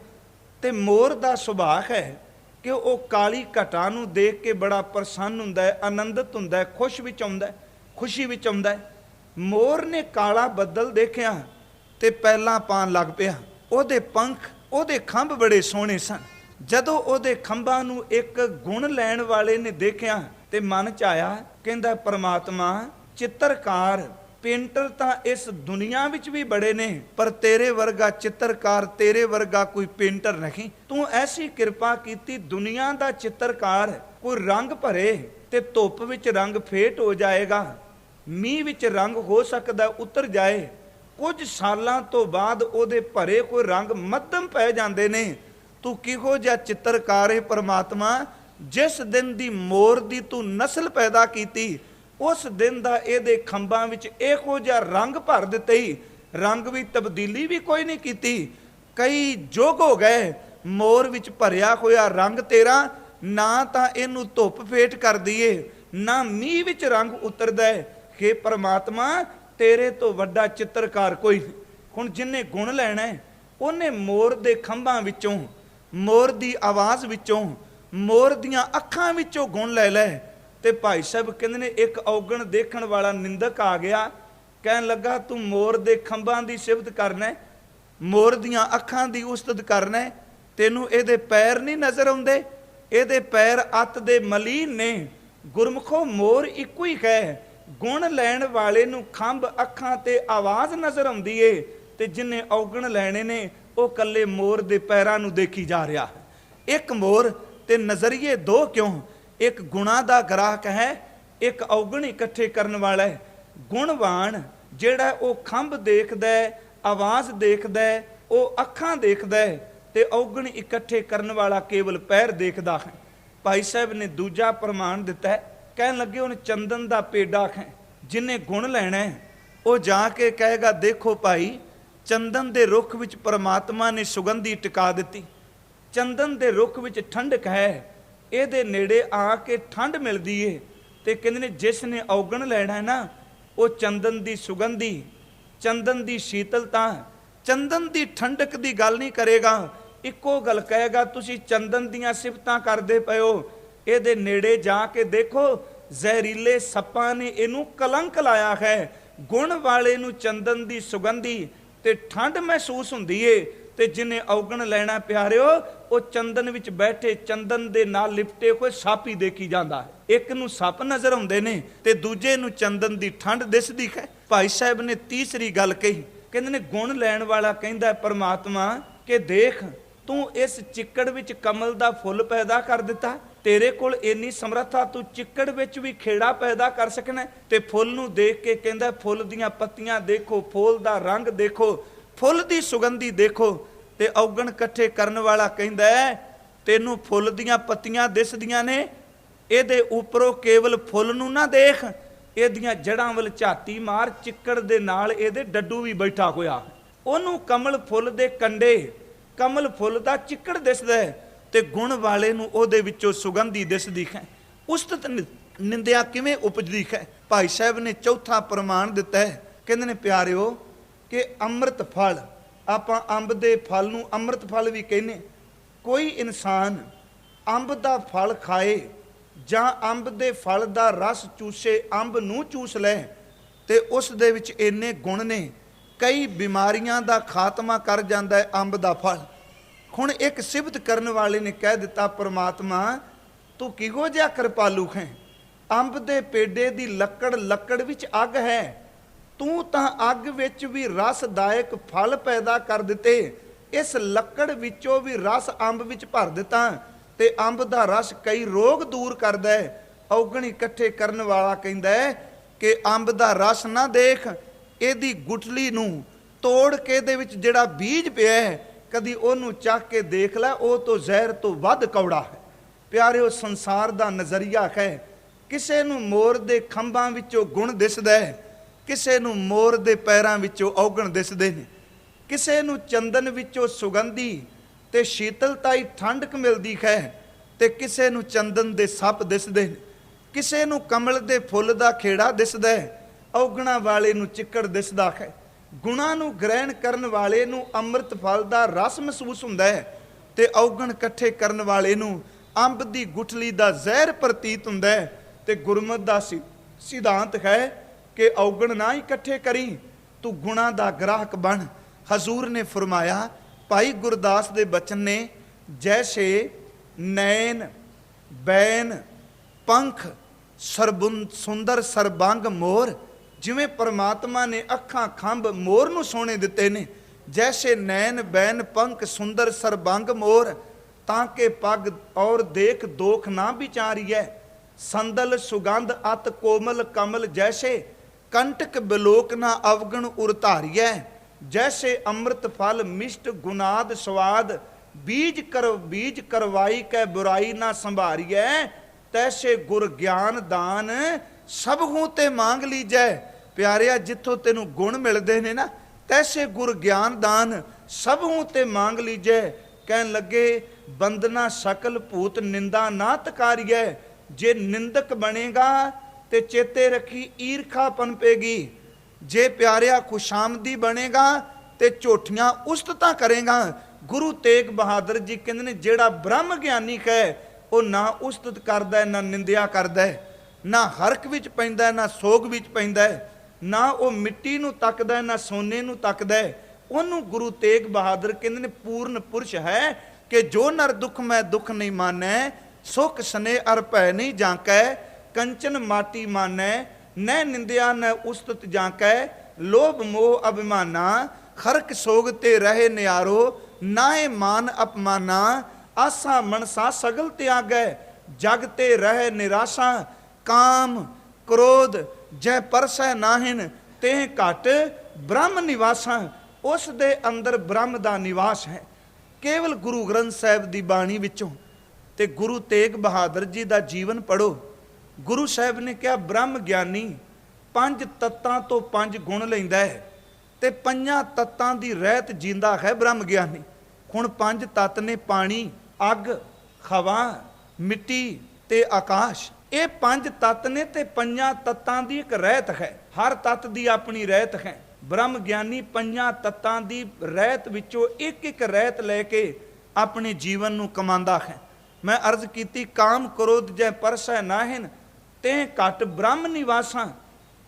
ਤੇ ਮੋਰ ਦਾ ਸੁਭਾਅ ਹੈ ਕਿ ਉਹ ਕਾਲੀ ਘਟਾ ਨੂੰ ਦੇਖ ਕੇ ਬੜਾ ਪ੍ਰਸੰਨ ਹੁੰਦਾ ਹੈ, ਆਨੰਦਿਤ ਹੁੰਦਾ ਹੈ, ਖੁਸ਼ੀ ਵਿੱਚ ਆਉਂਦਾ ਹੈ। ਮੋਰ ਨੇ ਕਾਲਾ ਬੱਦਲ ਦੇਖਿਆ ਤੇ ਪਹਿਲਾਂ ਪਾਣ ਲੱਗ ਪਿਆ। ਉਹਦੇ ਪੰਖ, ਉਹਦੇ ਖੰਭ ਬੜੇ ਸੋਹਣੇ ਸਨ। ਜਦੋਂ ਉਹਦੇ ਖੰਭਾਂ ਨੂੰ ਇੱਕ ਗੁਣ ਲੈਣ ਵਾਲੇ ਨੇ ਦੇਖਿਆ ਤੇ ਮਨ ਚ ਆਇਆ, ਕਹਿੰਦਾ ਪਰਮਾਤਮਾ ਚਿੱਤਰਕਾਰ ਪੇਂਟਰ ਤਾਂ ਇਸ ਦੁਨੀਆ ਵਿੱਚ ਵੀ ਬੜੇ ਨੇ, ਪਰ ਤੇਰੇ ਵਰਗਾ ਚਿੱਤਰਕਾਰ, ਤੇਰੇ ਵਰਗਾ ਕੋਈ ਪੇਂਟਰ ਨਹੀਂ। ਤੂੰ ਐਸੀ ਕਿਰਪਾ ਕੀਤੀ, ਦੁਨੀਆ ਦਾ ਚਿੱਤਰਕਾਰ ਕੋਈ ਰੰਗ ਭਰੇ ਤੇ ਧੁੱਪ ਵਿੱਚ ਰੰਗ ਫੇਟ ਹੋ ਜਾਏਗਾ, ਮੀਂਹ ਵਿੱਚ ਰੰਗ ਹੋ ਸਕਦਾ ਉਤਰ ਜਾਏ, ਕੁਝ ਸਾਲਾਂ ਤੋਂ ਬਾਅਦ ਉਹਦੇ ਭਰੇ ਕੋਈ ਰੰਗ ਮੱਧਮ ਪੈ ਜਾਂਦੇ ਨੇ। ਤੂੰ ਕਿਹੋ ਜਿਹਾ ਚਿੱਤਰਕਾਰ ਹੈ ਪਰਮਾਤਮਾ, ਜਿਸ ਦਿਨ ਦੀ ਮੋਰ ਦੀ ਤੂੰ ਨਸਲ ਪੈਦਾ ਕੀਤੀ ਉਸ ਦਿਨ ਦਾ ਇਹਦੇ ਖੰਭਾਂ ਵਿੱਚ ਇਹੋ ਜਿਹਾ ਰੰਗ ਭਰ ਦਿੱਤੇ ਹੀ, ਰੰਗ ਵੀ ਤਬਦੀਲੀ ਵੀ ਕੋਈ ਨਹੀਂ ਕੀਤੀ। ਕਈ ਯੁੱਗ ਹੋ ਗਏ ਮੋਰ ਵਿੱਚ ਭਰਿਆ ਹੋਇਆ ਰੰਗ ਤੇਰਾ, ਨਾ ਤਾਂ ਇਹਨੂੰ ਧੁੱਪ ਫੇਟ ਕਰਦੀ ਏ, ਨਾ ਮੀਂਹ ਵਿੱਚ ਰੰਗ ਉਤਰਦਾ ਹੈ। ਕਿ ਪਰਮਾਤਮਾ ਤੇਰੇ ਤੋਂ ਵੱਡਾ ਚਿੱਤਰਕਾਰ ਕੋਈ ਨਹੀਂ। ਹੁਣ ਜਿਹਨੇ ਗੁਣ ਲੈਣਾ ਹੈ ਉਹਨੇ ਮੋਰ ਦੇ ਖੰਭਾਂ ਵਿੱਚੋਂ, ਮੋਰ ਦੀ ਆਵਾਜ਼ ਵਿੱਚੋਂ, ਮੋਰ ਦੀਆਂ ਅੱਖਾਂ ਵਿੱਚੋਂ ਗੁਣ ਲੈ ਲੈ। ਤੇ ਭਾਈ ਸਾਹਿਬ ਕਹਿੰਦੇ ਨੇ ਇੱਕ ਔਗਣ ਦੇਖਣ ਵਾਲਾ ਨਿੰਦਕ ਆ ਗਿਆ, ਕਹਿਣ ਲੱਗਾ ਤੂੰ ਮੋਰ ਦੇ ਖੰਭਾਂ ਦੀ ਸਿਫਤ ਕਰਨਾ, ਮੋਰ ਦੀਆਂ ਅੱਖਾਂ ਦੀ ਉਸਤਤ ਕਰਨਾ, ਤੈਨੂੰ ਇਹਦੇ ਪੈਰ ਨਹੀਂ ਨਜ਼ਰ ਆਉਂਦੇ? ਇਹਦੇ ਪੈਰ ਅੱਤ ਦੇ ਮਲੀਨ ਨੇ। ਗੁਰਮੁਖੋ ਮੋਰ ਇੱਕੋ ਹੀ ਹੈ, ਗੁਣ ਲੈਣ ਵਾਲੇ ਨੂੰ ਖੰਭ, ਅੱਖਾਂ ਤੇ ਆਵਾਜ਼ ਨਜ਼ਰ ਆਉਂਦੀ ਏ, ਤੇ ਜਿੰਨੇ ਔਗਣ ਲੈਣੇ ਨੇ ਉਹ ਕੱਲੇ ਮੋਰ ਦੇ ਪੈਰਾਂ ਨੂੰ ਦੇਖੀ ਜਾ ਰਿਹਾ ਹੈ। ਇੱਕ ਮੋਰ ਤੇ ਨਜ਼ਰੀਏ ਦੋ ਕਿਉਂ? ਇੱਕ ਗੁਣਾ ਦਾ ਗ੍ਰਾਹਕ ਹੈ, ਇੱਕ ਔਗਣ ਇਕੱਠੇ ਕਰਨ ਵਾਲਾ ਹੈ। ਗੁਣਵਾਨ ਜਿਹੜਾ ਉਹ ਖੰਭ ਦੇਖਦਾ ਹੈ, ਆਵਾਜ਼ ਦੇਖਦਾ ਹੈ, ਉਹ ਅੱਖਾਂ ਦੇਖਦਾ ਹੈ, ਤੇ ਔਗਣ ਇਕੱਠੇ ਕਰਨ ਵਾਲਾ ਕੇਵਲ ਪੈਰ ਦੇਖਦਾ ਹੈ। ਭਾਈ ਸਾਹਿਬ ਨੇ ਦੂਜਾ ਪ੍ਰਮਾਣ ਦਿੱਤਾ ਹੈ, ਕਹਿਣ ਲੱਗੇ ਹੁਣ ਚੰਦਨ ਦਾ ਪੇਡਾ ਹੈ, ਜਿਹਨੇ ਗੁਣ ਲੈਣਾ ਹੈ ਉਹ ਜਾ ਕੇ ਕਹੇਗਾ ਦੇਖੋ ਭਾਈ ਚੰਦਨ ਦੇ ਰੁੱਖ ਵਿੱਚ ਪਰਮਾਤਮਾ ਨੇ ਸੁਗੰਧੀ ਟਿਕਾ ਦਿੱਤੀ, ਚੰਦਨ ਦੇ ਰੁੱਖ ਵਿੱਚ ਠੰਡਕ ਹੈ, ਇਹਦੇ ਨੇੜੇ ਆ ਕੇ ਠੰਡ ਮਿਲਦੀ ਏ। ਤੇ ਕਹਿੰਦੇ ਨੇ ਜਿਸ ਨੇ ਔਗਣ ਲੈਣਾ ਹੈ ਨਾ ਉਹ ਚੰਦਨ ਦੀ ਸੁਗੰਧੀ, ਚੰਦਨ ਦੀ ਸ਼ੀਤਲਤਾ, ਚੰਦਨ ਦੀ ਠੰਡਕ ਦੀ ਗੱਲ ਨਹੀਂ ਕਰੇਗਾ, ਇੱਕੋ ਗੱਲ ਕਹੇਗਾ ਤੁਸੀਂ ਚੰਦਨ ਦੀਆਂ ਸਿਫਤਾਂ ਕਰਦੇ ਪਏ ਹੋ, ਇਹਦੇ ਨੇੜੇ ਜਾ ਕੇ ਦੇਖੋ ਜ਼ਹਿਰੀਲੇ ਸੱਪਾਂ ਨੇ ਇਹਨੂੰ ਕਲੰਕ ਲਾਇਆ ਹੈ। ਗੁਣ ਵਾਲੇ ਨੂੰ ਚੰਦਨ ਦੀ ਸੁਗੰਧੀ ਤੇ ਠੰਡ ਮਹਿਸੂਸ ਹੁੰਦੀ ਏ, ਤੇ ਜਿਹਨੇ ਔਗਣ ਲੈਣਾ ਪਿਆਰਿਓ ਉਹ ਚੰਦਨ ਵਿੱਚ ਬੈਠੇ ਚੰਦਨ ਦੇ ਨਾਲ ਲਿਪਟੇ ਹੋਏ ਸੱਪ ਹੀ ਦੇਖੀ ਜਾਂਦਾ ਹੈ। ਇੱਕ ਨੂੰ ਸੱਪ ਨਜ਼ਰ ਆਉਂਦੇ ਨੇ ਤੇ ਦੂਜੇ ਨੂੰ ਚੰਦਨ ਦੀ ਠੰਡ ਦਿਸਦੀ ਹੈ। ਭਾਈ ਸਾਹਿਬ ਨੇ ਤੀਸਰੀ ਗੱਲ ਕਹੀ, ਕਹਿੰਦੇ ਨੇ ਗੁਣ ਲੈਣ ਵਾਲਾ ਕਹਿੰਦਾ ਪਰਮਾਤਮਾ ਕਿ ਦੇਖ ਤੂੰ ਇਸ ਚਿੱਕੜ ਵਿੱਚ ਕਮਲ ਦਾ ਫੁੱਲ ਪੈਦਾ ਕਰ ਦਿੱਤਾ, ਤੇਰੇ ਕੋਲ ਇੰਨੀ ਸਮਰੱਥਾ, ਤੂੰ ਚਿੱਕੜ ਵਿੱਚ ਵੀ ਖੇੜਾ ਪੈਦਾ ਕਰ ਸਕਣਾ। ਤੇ ਫੁੱਲ ਨੂੰ ਦੇਖ ਕੇ ਕਹਿੰਦਾ ਫੁੱਲ ਦੀਆਂ ਪੱਤੀਆਂ ਦੇਖੋ, ਫੁੱਲ ਦਾ ਰੰਗ ਦੇਖੋ, ਫੁੱਲ ਦੀ ਸੁਗੰਧੀ ਦੇਖੋ। ਤੇ ਔਗਣ ਇਕੱਠੇ ਕਰਨ ਵਾਲਾ ਕਹਿੰਦਾ ਤੈਨੂੰ ਫੁੱਲ ਦੀਆਂ ਪੱਤੀਆਂ ਦਿਸਦੀਆਂ ਨੇ, ਇਹਦੇ ਉੱਪਰੋਂ ਕੇਵਲ ਫੁੱਲ ਨੂੰ ਨਾ ਦੇਖ, ਇਹਦੀਆਂ ਜੜਾਂ ਵੱਲ ਝਾਤੀ ਮਾਰ, ਚਿੱਕੜ ਦੇ ਨਾਲ ਇਹਦੇ ਡੱਡੂ ਵੀ ਬੈਠਾ ਹੋਇਆ, ਉਹਨੂੰ ਕਮਲ ਫੁੱਲ ਦੇ ਕੰਡੇ, ਕਮਲ ਫੁੱਲ ਦਾ ਚਿੱਕੜ ਦਿਸਦਾ ਹੈ, ਤੇ ਗੁਣ ਵਾਲੇ ਨੂੰ ਉਹਦੇ ਵਿੱਚੋਂ ਸੁਗੰਧੀ ਦਿਸਦੀ ਹੈ। ਉਸਤਤ ਨਿੰਦਿਆ ਕਿਵੇਂ ਉਪਜਦੀ ਹੈ? ਭਾਈ ਸਾਹਿਬ ਨੇ ਚੌਥਾ ਪ੍ਰਮਾਣ ਦਿੱਤਾ ਹੈ, ਕਹਿੰਦੇ ਨੇ ਪਿਆਰਿਓ ਕਿ ਅੰਮ੍ਰਿਤ ਫਲ, ਆਪਾਂ ਅੰਬ ਦੇ ਫਲ ਨੂੰ ਅੰਮ੍ਰਿਤ ਫਲ ਵੀ ਕਹਿੰਦੇ। ਕੋਈ ਇਨਸਾਨ ਅੰਬ ਦਾ ਫਲ ਖਾਏ ਜਾਂ ਅੰਬ ਦੇ ਫਲ ਦਾ ਰਸ ਚੂਸੇ, ਅੰਬ ਨੂੰ ਚੂਸ ਲੈ, ਤੇ ਉਸ ਦੇ ਵਿੱਚ ਇੰਨੇ ਗੁਣ ਨੇ, ਕਈ ਬਿਮਾਰੀਆਂ ਦਾ ਖਾਤਮਾ ਕਰ ਜਾਂਦਾ ਹੈ ਅੰਬ ਦਾ ਫਲ। ਹੁਣ ਇੱਕ ਸਿਫਤ ਕਰਨ ਵਾਲੇ ਨੇ ਕਹਿ ਦਿੱਤਾ, ਪਰਮਾਤਮਾ ਤੂੰ ਕਿਹੋ ਜਿਹਾ ਕਿਰਪਾਲੂ ਹੈ, ਅੰਬ ਦੇ ਪੇਡੇ ਦੀ ਲੱਕੜ ਵਿੱਚ ਅੱਗ ਹੈ, ਤੂੰ ਤਾਂ ਅੱਗ ਵਿੱਚ ਵੀ ਰਸਦਾਇਕ ਫਲ ਪੈਦਾ ਕਰ ਦਿੱਤੇ, ਇਸ ਲੱਕੜ ਵਿੱਚੋਂ ਵੀ ਰਸ ਅੰਬ ਵਿੱਚ ਭਰ ਦਿੱਤਾ, ਤੇ ਅੰਬ ਦਾ ਰਸ ਕਈ ਰੋਗ ਦੂਰ ਕਰਦਾ ਹੈ। ਔਗਣ ਇਕੱਠੇ ਕਰਨ ਵਾਲਾ ਕਹਿੰਦਾ ਹੈ ਕਿ ਅੰਬ ਦਾ ਰਸ ਨਾ ਦੇਖ, ਇਹਦੀ ਗੁਠਲੀ ਨੂੰ ਤੋੜ ਕੇ ਇਹਦੇ ਵਿੱਚ ਜਿਹੜਾ ਬੀਜ ਪਿਆ ਹੈ, ਕਦੀ ਉਹਨੂੰ ਚੱਕ ਕੇ ਦੇਖ ਲੈ, ਉਹ ਤੋਂ ਜ਼ਹਿਰ ਤੋਂ ਵੱਧ ਕੌੜਾ ਹੈ। ਪਿਆਰਿਓ, ਸੰਸਾਰ ਦਾ ਨਜ਼ਰੀਆ ਹੈ, ਕਿਸੇ ਨੂੰ ਮੋਰ ਦੇ ਖੰਭਾਂ ਵਿੱਚੋਂ ਗੁਣ ਦਿਸਦਾ ਹੈ, ਕਿਸੇ ਨੂੰ ਮੋਰ ਦੇ ਪੈਰਾਂ ਵਿੱਚੋਂ ਔਗਣ ਦਿਸਦੇ ਨੇ, ਕਿਸੇ ਨੂੰ ਚੰਦਨ ਵਿੱਚੋਂ ਸੁਗੰਧੀ ਤੇ ਸ਼ੀਤਲਤਾਈ ਠੰਡਕ ਮਿਲਦੀ ਹੈ, ਤੇ ਕਿਸੇ ਨੂੰ ਚੰਦਨ ਦੇ ਸੱਪ ਦਿਸਦੇ ਨੇ, ਕਿਸੇ ਨੂੰ ਕਮਲ ਦੇ ਫੁੱਲ ਦਾ ਖੇੜਾ ਦਿਸਦਾ ਹੈ, ਔਗਣਾਂ ਵਾਲੇ ਨੂੰ ਚਿੱਕੜ ਦਿਸਦਾ ਹੈ। ਗੁਣਾਂ ਨੂੰ ਗ੍ਰਹਿਣ ਕਰਨ ਵਾਲੇ ਨੂੰ ਅੰਮ੍ਰਿਤ ਫਲ ਦਾ ਰਸ ਮਹਿਸੂਸ ਹੁੰਦਾ ਹੈ, ਤੇ ਔਗਣ ਇਕੱਠੇ ਕਰਨ ਵਾਲੇ ਨੂੰ ਅੰਬ ਦੀ ਗੁਠਲੀ ਦਾ ਜ਼ਹਿਰ ਪ੍ਰਤੀਤ ਹੁੰਦਾ ਹੈ। ਤੇ ਗੁਰਮਤਿ ਦਾ ਸਿਧਾਂਤ ਹੈ ਕਿ ਔਗਣ ਨਾ ਇਕੱਠੇ ਕਰੀ, ਤੂੰ ਗੁਣਾਂ ਦਾ ਗ੍ਰਾਹਕ ਬਣ। ਹਜ਼ੂਰ ਨੇ ਫਰਮਾਇਆ, ਭਾਈ ਗੁਰਦਾਸ ਦੇ ਬਚਨ ਨੇ, ਜੈਸੇ ਨੈਣ ਬੈਨ ਪੰਖ ਸੁੰਦਰ ਸਰਬੰਗ ਮੋਰ, ਜਿਵੇਂ ਪਰਮਾਤਮਾ ਨੇ ਅੱਖਾਂ ਖੰਭ ਮੋਰ ਨੂੰ ਸੋਹਣੇ ਦਿੱਤੇ ਨੇ, ਜੈਸੇ ਨੈਣ ਬੈਨ ਪੰਖ ਸੁੰਦਰ ਸਰਬੰਗ ਮੋਰ, ਤਾਂ ਕਿ ਪੱਗ ਔਰ ਦੇਖ ਦੋਖ ਨਾ ਵਿਚਾਰੀਐ, ਸੰਦਲ ਸੁਗੰਧ ਅਤ ਕੋਮਲ ਕਮਲ, ਜੈਸੇ ਕੰਟਕ ਬਿਲੋਕ ਨਾ ਅਵਗਣ ਉਰ ਧਾਰੀਐ, ਜੈਸੇ ਅੰਮ੍ਰਿਤ ਫਲ ਮਿਸ਼ਟ ਗੁਨਾਦ ਸਵਾਦ, ਬੀਜ ਕਰਵਾਈ ਕੈ ਬੁਰਾਈ ਨਾ ਸੰਭਾਰੀਐ, ਤੈਸੇ ਗੁਰ ਗਿਆਨ ਦਾਨ ਸਭ ਹੂੰ ਤੇ ਮੰਗ ਲੀਜੈ। ਪਿਆਰਿਆ, ਜਿੱਥੋਂ ਤੈਨੂੰ ਗੁਣ ਮਿਲਦੇ ਨੇ ਨਾ, ਤੈਸੇ ਗੁਰ ਗਿਆਨ ਦਾਨ ਸਭ ਹੂੰ ਤੇ ਮੰਗ ਲੀਜੈ। ਕਹਿਣ ਲੱਗੇ, ਬੰਦਨਾ ਸਕਲ ਭੂਤ ਨਿੰਦਾ ਨਾ ਤਕਾਰੀਐ, ਜੇ ਨਿੰਦਕ ਬਣੇਗਾ ਤੇ ਚੇਤੇ ਰੱਖੀ ਈਰਖਾ ਪਨਪੇਗੀ, ਜੇ ਪਿਆਰਿਆ ਖੁਸ਼ਾਮਦੀ ਬਣੇਗਾ ਤੇ ਝੋਠੀਆਂ ਉਸਤਤਾਂ ਕਰੇਗਾ। ਗੁਰੂ ਤੇਗ ਬਹਾਦਰ ਜੀ ਕਹਿੰਦੇ ਨੇ, ਜਿਹੜਾ ਬ੍ਰਹਮ ਗਿਆਨੀ ਹੈ ਉਹ ਨਾ ਉਸਤਤ ਕਰਦਾ, ਨਾ ਨਿੰਦਿਆ ਕਰਦਾ, ਨਾ ਹਰਕ ਵਿੱਚ ਪੈਂਦਾ, ਨਾ ਸੋਗ ਵਿੱਚ ਪੈਂਦਾ, ਨਾ ਉਹ ਮਿੱਟੀ ਨੂੰ ਤੱਕਦਾ, ਨਾ ਸੋਨੇ ਨੂੰ ਤੱਕਦਾ। ਉਹਨੂੰ ਗੁਰੂ ਤੇਗ ਬਹਾਦਰ ਕਹਿੰਦੇ ਨੇ ਪੂਰਨ ਪੁਰਸ਼ ਹੈ ਕਿ ਜੋ ਨਰ ਦੁੱਖ ਮੈਂ ਦੁੱਖ ਨਹੀਂ ਮਾਨੈ, ਸੁਖ ਸਨੇ ਅਰ ਭੈ ਨਹੀਂ ਜਾਂਕੈ, ਕੰਚਨ ਮਾਟੀ ਮਾਨੈ, ਨੈ ਨਿੰਦਿਆ ਨੈ ਉਸਤਤ ਜਾਂਕੈ, ਲੋਭ ਮੋਹ ਅਭਿਮਾਨਾ, ਖਰਕ ਸੋਗ ਤੇ ਰਹੇ ਨਿਆਰੋ, ਨਾਏ ਮਾਨ ਅਪਮਾਨਾ, ਆਸਾ ਮਨਸਾ ਸਗਲ ਤਿਆਗੈ, ਜਗ ਤੇ ਰਹਿ ਨਿਰਾਸ਼ਾ, ਕਾਮ ਕ੍ਰੋਧ ਜੈ ਪਰਸੈ ਨਾਹਿਨ, ਤੇ ਘਟ ਬ੍ਰਹਮ ਨਿਵਾਸਾਂ। ਉਸ ਦੇ ਅੰਦਰ ਬ੍ਰਹਮ ਦਾ ਨਿਵਾਸ ਹੈ, ਕੇਵਲ ਗੁਰੂ ਗ੍ਰੰਥ ਸਾਹਿਬ ਦੀ ਬਾਣੀ ਵਿੱਚੋਂ। ਤੇ ਗੁਰੂ ਤੇਗ ਬਹਾਦਰ ਜੀ ਦਾ ਜੀਵਨ ਪੜ੍ਹੋ। ਗੁਰੂ ਸਾਹਿਬ ਨੇ ਕਿਹਾ, ਬ੍ਰਹਮ ਗਿਆਨੀ 5 ਤੱਤਾਂ ਤੋਂ 5 ਗੁਣ ਲੈਂਦਾ ਹੈ, ਤੇ 5 ਤੱਤਾਂ ਦੀ ਰਹਿਤ ਜੀਂਦਾ ਹੈ ਬ੍ਰਹਮ ਗਿਆਨੀ। ਹੁਣ 5 ਤੱਤ ਨੇ, ਪਾਣੀ, ਅੱਗ, ਹਵਾ, ਮਿੱਟੀ ਤੇ ਆਕਾਸ਼। ਇਹ 5 ਤੱਤ ਨੇ, ਤੇ 5 ਤੱਤਾਂ ਦੀ ਇੱਕ ਰਹਿਤ ਹੈ, ਹਰ ਤੱਤ ਦੀ ਆਪਣੀ ਰਹਿਤ ਹੈ। ਬ੍ਰਹਮ ਗਿਆਨੀ 5 ਤੱਤਾਂ ਦੀ ਰਹਿਤ ਵਿੱਚੋਂ ਇੱਕ ਇੱਕ ਰਹਿਤ ਲੈ ਕੇ ਆਪਣੇ ਜੀਵਨ ਨੂੰ ਕਮਾਉਂਦਾ ਹੈ। ਮੈਂ ਅਰਜ਼ ਕੀਤੀ, ਕਾਮ ਕ੍ਰੋਧ ਜੈ ਪਰਸੈ ਨਾਹਿਨ, ਤੇ ਘਟ ਬ੍ਰਹਮ ਨਿਵਾਸਾਂ।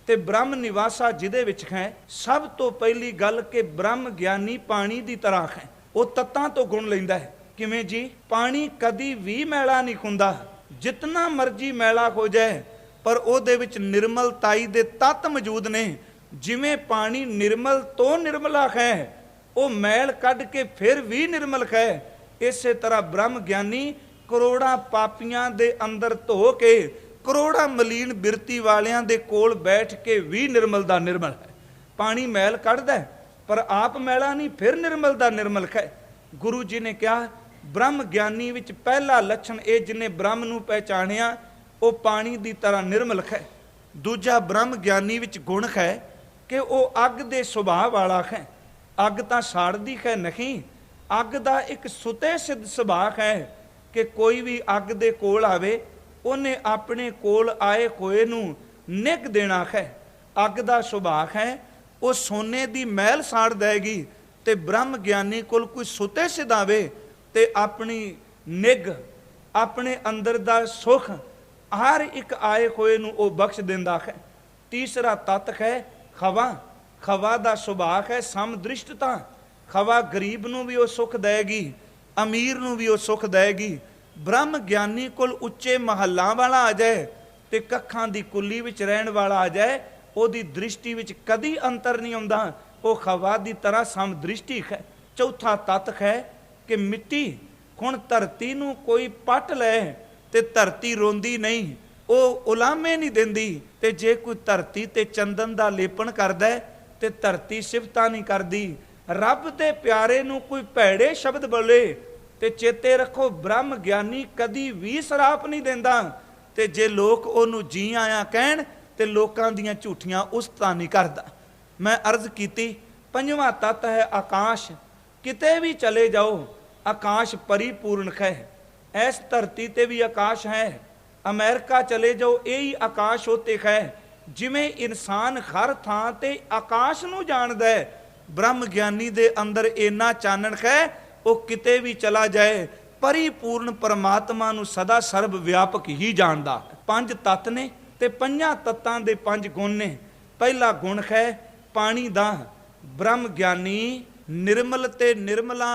ਤੇ ਬ੍ਰਹਮ ਨਿਵਾਸਾ ਜਿਹਦੇ ਵਿੱਚ ਹੈ, ਸਭ ਤੋਂ ਪਹਿਲੀ ਗੱਲ ਕਿ ਬ੍ਰਹਮ ਗਿਆਨੀ ਪਾਣੀ ਦੀ ਤਰ੍ਹਾਂ ਹੈ, ਉਹ ਤੱਤਾਂ ਤੋਂ ਗੁਣ ਲੈਂਦਾ ਹੈ। ਕਿਵੇਂ ਜੀ? ਪਾਣੀ ਕਦੀ ਵੀ ਮੈਲਾ ਨਹੀਂ ਹੁੰਦਾ, ਜਿਤਨਾ ਮਰਜੀ ਮੈਲਾ ਹੋ ਜਾਏ, ਪਰ ਉਹਦੇ ਵਿੱਚ ਨਿਰਮਲਤਾਈ ਦੇ ਤੱਤ ਮੌਜੂਦ ਨੇ। ਜਿਵੇਂ ਪਾਣੀ ਨਿਰਮਲ ਤੋਂ ਨਿਰਮਲਾ ਹੈ, ਉਹ ਮੈਲ ਕੱਢ ਕੇ ਫਿਰ ਵੀ ਨਿਰਮਲ ਹੈ, ਇਸੇ ਤਰ੍ਹਾਂ ਬ੍ਰਹਮ ਗਿਆਨੀ ਕਰੋੜਾਂ ਪਾਪੀਆਂ ਦੇ ਅੰਦਰ ਧੋ ਕੇ, ਕਰੋੜਾਂ ਮਲੀਨ ਬਿਰਤੀ ਵਾਲਿਆਂ ਦੇ ਕੋਲ ਬੈਠ ਕੇ ਵੀ ਨਿਰਮਲ ਦਾ ਨਿਰਮਲ ਹੈ। ਪਾਣੀ ਮੈਲ ਕੱਢਦਾ ਪਰ ਆਪ ਮੈਲਾ ਨਹੀਂ, ਫਿਰ ਨਿਰਮਲ ਦਾ ਨਿਰਮਲ ਹੈ। ਗੁਰੂ ਜੀ ਨੇ ਕਿਹਾ, ਬ੍ਰਹਮ ਗਿਆਨੀ ਵਿੱਚ ਪਹਿਲਾ ਲੱਛਣ ਇਹ, ਜਿਹਨੇ ਬ੍ਰਹਮ ਨੂੰ ਪਹਿਚਾਣਿਆ ਉਹ ਪਾਣੀ ਦੀ ਤਰ੍ਹਾਂ ਨਿਰਮਲ ਹੈ। ਦੂਜਾ, ਬ੍ਰਹਮ ਗਿਆਨੀ ਵਿੱਚ ਗੁਣ ਹੈ ਕਿ ਉਹ ਅੱਗ ਦੇ ਸੁਭਾਅ ਵਾਲਾ ਹੈ। ਅੱਗ ਤਾਂ ਸਾੜਦੀ ਹੈ ਨਹੀਂ, ਅੱਗ ਦਾ ਇੱਕ ਸੁਤੇ ਸਿੱਧ ਸੁਭਾਅ ਹੈ ਕਿ ਕੋਈ ਵੀ ਅੱਗ ਦੇ ਕੋਲ ਆਵੇ, ਉਹਨੇ ਆਪਣੇ ਕੋਲ ਆਏ ਹੋਏ ਨੂੰ ਨਿੱਘ ਦੇਣਾ ਹੈ। ਅੱਗ ਦਾ ਸੁਭਾਅ ਹੈ ਉਹ ਸੋਨੇ ਦੀ ਮਹਿਲ ਸਾੜ ਦੇਗੀ, ਤੇ ਬ੍ਰਹਮ ਗਿਆਨੀ ਕੋਲ ਕੋਈ ਸੁਤੇ ਸਿੱਧ ਆਵੇ ਤੇ ਆਪਣੀ ਨਿੱਘ, ਆਪਣੇ ਅੰਦਰ ਦਾ ਸੁਖ हर एक आए होए नूं वो बख्श दिंदा है। तीसरा तत्त है खवा, खवा दा सुभाग है समदृष्टता। खवा गरीब नूं भी वो सुख देगी, अमीर नूं भी वो सुख देगी। ब्रह्म ज्ञानी कोल उच्चे महलां वाला आ जाए ते कखां दी कुली विच रहण वाला आ जाए, ओदी दृष्टि विच कदी अंतर नहीं आउंदा, वो खवा दी तरह समदृष्टि है। चौथा तत्त है कि मिट्टी, हुण धरती नूं कोई पट लै ते धरती रोंदी नहीं, वो उलामे नहीं दिंदी। ते जे कोई धरती ते चंदन दा लेपन करदा है ते धरती सिफतां नहीं करदी। रब दे प्यारे नूं कोई भैड़े शब्द बोले ते चेते रखो ब्रह्म ज्ञानी कदी भी सराप नहीं दिंदा। ते जे लोग ओनू जी आया कहण ते लोकां दियां झूठियां उस्तां नहीं करदा। मैं अर्ज कीती पंजवां तत्त है आकाश। किते भी चले जाओ आकाश परिपूर्ण है। इस धरती ते भी आकाश है, अमेरिका चले जाओ यही आकाश होते है। जिमें इंसान हर थां ते आकाश नूं जाणदा है, ब्रह्म ज्ञानी दे अंदर इन्ना चानण है, वो किते भी चला जाए परिपूर्ण परमात्मा नूं सदा सर्व व्यापक ही जानदा। पंज तत्त ने ते पंजां तत्तां दे पंज गुण ने। पहला गुण है पानी दा। ब्रह्म ज्ञानी निर्मल ते निर्मला